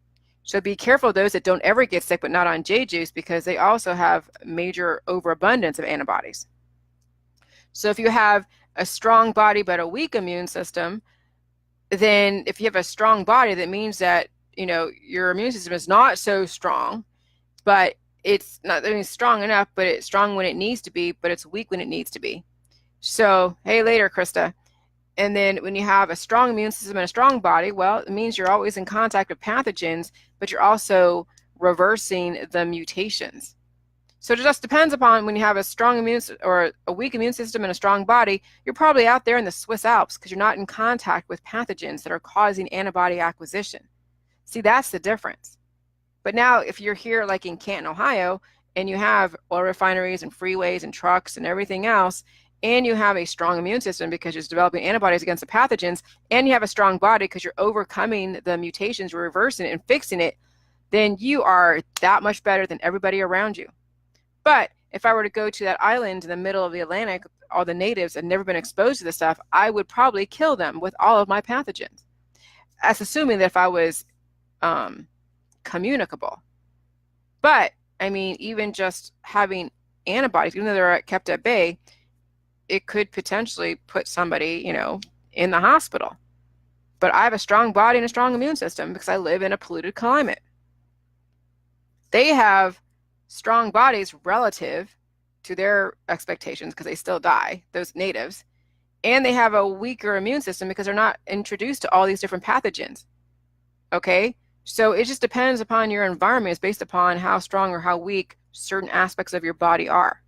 So be careful of those that don't ever get sick but not on J juice, because they also have major overabundance of antibodies. So if you have a strong body but a weak immune system, then if you have a strong body, that means that, you know, your immune system is not so strong, but it's not, I mean, strong enough, but it's strong when it needs to be, but it's weak when it needs to be. So, hey, later, Krista. And then when you have a strong immune system and a strong body, well, it means you're always in contact with pathogens, but you're also reversing the mutations. So it just depends upon, when you have a strong immune or a weak immune system and a strong body, you're probably out there in the Swiss Alps because you're not in contact with pathogens that are causing antibody acquisition. See, that's the difference. But now if you're here like in Canton, Ohio, and you have oil refineries and freeways and trucks and everything else, and you have a strong immune system because you're developing antibodies against the pathogens, and you have a strong body because you're overcoming the mutations, you're reversing it and fixing it, then you are that much better than everybody around you. But if I were to go to that island in the middle of the Atlantic, all the natives had never been exposed to this stuff, I would probably kill them with all of my pathogens. That's assuming that if I was communicable. But I mean, even just having antibodies, even though they're kept at bay, it could potentially put somebody, you know, in the hospital. But I have a strong body and a strong immune system because I live in a polluted climate. They have strong bodies relative to their expectations because they still die, those natives, and they have a weaker immune system because they're not introduced to all these different pathogens. Okay, so it just depends upon your environment. It's based upon how strong or how weak certain aspects of your body are.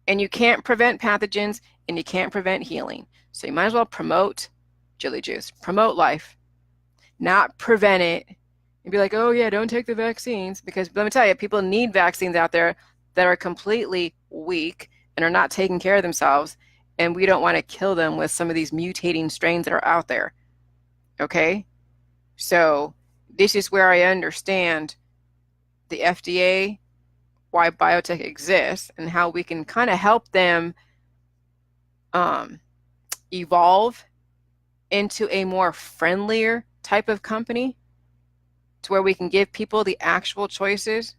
And you can't prevent pathogens and you can't prevent healing. So you might as well promote Jilly Juice, promote life, not prevent it and be like, oh yeah, don't take the vaccines. Because let me tell you, people need vaccines out there that are completely weak and are not taking care of themselves. And we don't want to kill them with some of these mutating strains that are out there. Okay? So this is where I understand the FDA, why biotech exists, and how we can kind of help them evolve into a more friendlier type of company to where we can give people the actual choices.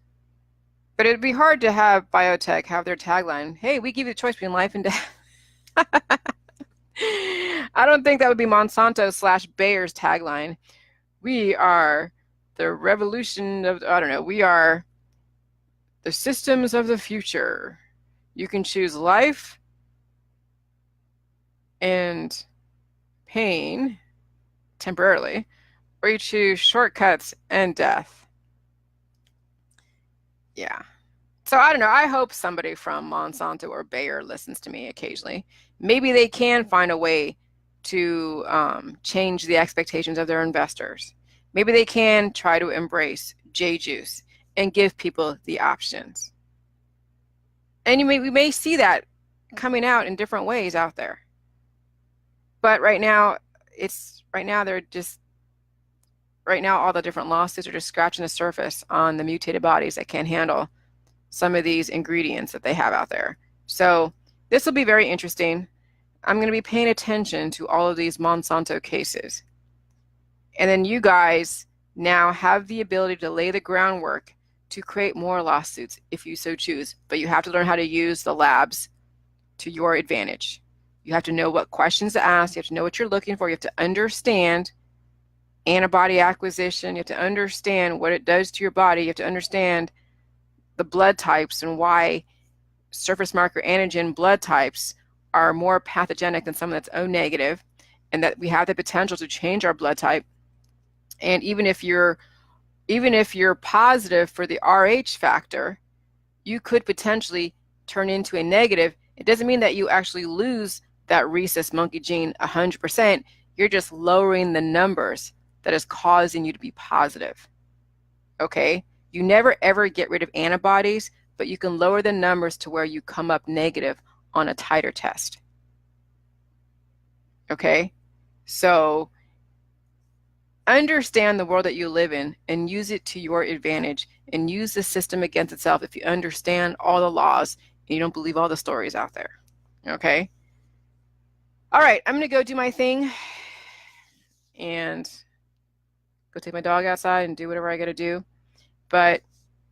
But it'd be hard to have biotech have their tagline, hey, we give you the choice between life and death. I don't think that would be Monsanto / Bayer's tagline. We are the revolution of, I don't know, we are the systems of the future. You can choose life and pain temporarily, or you choose shortcuts and death. Yeah. So I don't know. I hope somebody from Monsanto or Bayer listens to me occasionally. Maybe they can find a way to change the expectations of their investors. Maybe they can try to embrace J-Juice and give people the options. And we may see that coming out in different ways out there. But right now, all the different lawsuits are just scratching the surface on the mutated bodies that can't handle some of these ingredients that they have out there. So this will be very interesting. I'm going to be paying attention to all of these Monsanto cases. And then you guys now have the ability to lay the groundwork to create more lawsuits if you so choose. But you have to learn how to use the labs to your advantage. You have to know what questions to ask. You have to know what you're looking for. You have to understand antibody acquisition. You have to understand what it does to your body. You have to understand the blood types and why surface marker antigen blood types are more pathogenic than someone that's O negative, and that we have the potential to change our blood type. And even if you're positive for the Rh factor, you could potentially turn into a negative. It doesn't mean that you actually lose that rhesus monkey gene 100%. You're just lowering the numbers that is causing you to be positive. Okay? You never ever get rid of antibodies, but you can lower the numbers to where you come up negative on a titer test. Okay? So understand the world that you live in and use it to your advantage, and use the system against itself if you understand all the laws and you don't believe all the stories out there. Okay? All right, I'm going to go do my thing and go take my dog outside and do whatever I got to do. But,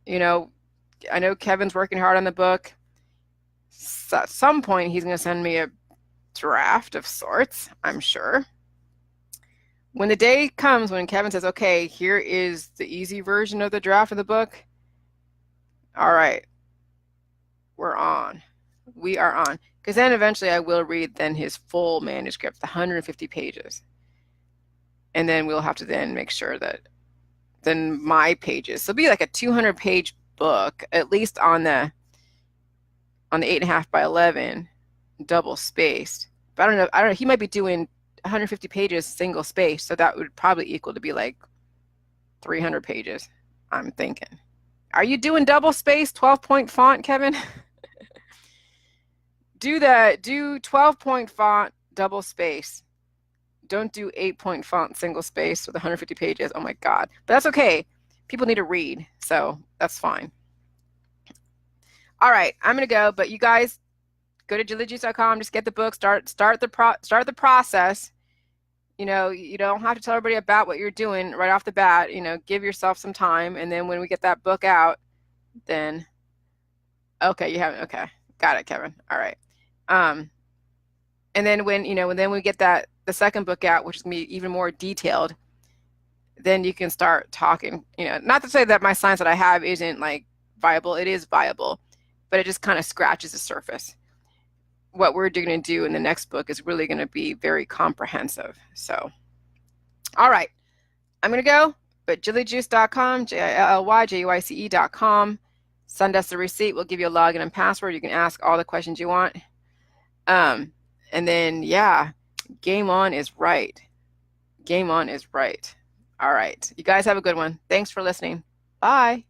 you know, I know Kevin's working hard on the book. So at some point, he's going to send me a draft of sorts, I'm sure. When the day comes when Kevin says, okay, here is the easy version of the draft of the book. All right, we're on. We are on. Because then eventually I will read then his full manuscript, the 150 pages. And then we'll have to then make sure that then my pages. So it'll be like a 200-page book, at least on the 8.5 by 11, double spaced. But I don't know. He might be doing 150 pages single space, so that would probably equal to be like 300 pages, I'm thinking. Are you doing double space 12-point font, Kevin? do that. Do 12-point font, double space. Don't do 8-point font, single space with 150 pages. Oh my God. But that's okay. People need to read, so that's fine. All right, I'm gonna go, but you guys go to jillyjuice.com, just get the book, start the process. You know, you don't have to tell everybody about what you're doing right off the bat. You know, give yourself some time, and then when we get that book out, then okay, you haven't. Okay, got it, Kevin. All right. And then when we get the second book out, which is gonna be even more detailed, then you can start talking. You know, not to say that my science that I have isn't like viable. It is viable, but it just kind of scratches the surface. What we're going to do in the next book is really going to be very comprehensive. So, all right, I'm going to go, but jillyjuice.com, JILLYJUICE.com. Send us the receipt. We'll give you a login and password. You can ask all the questions you want. And then, yeah, game on is right. Game on is right. All right. You guys have a good one. Thanks for listening. Bye.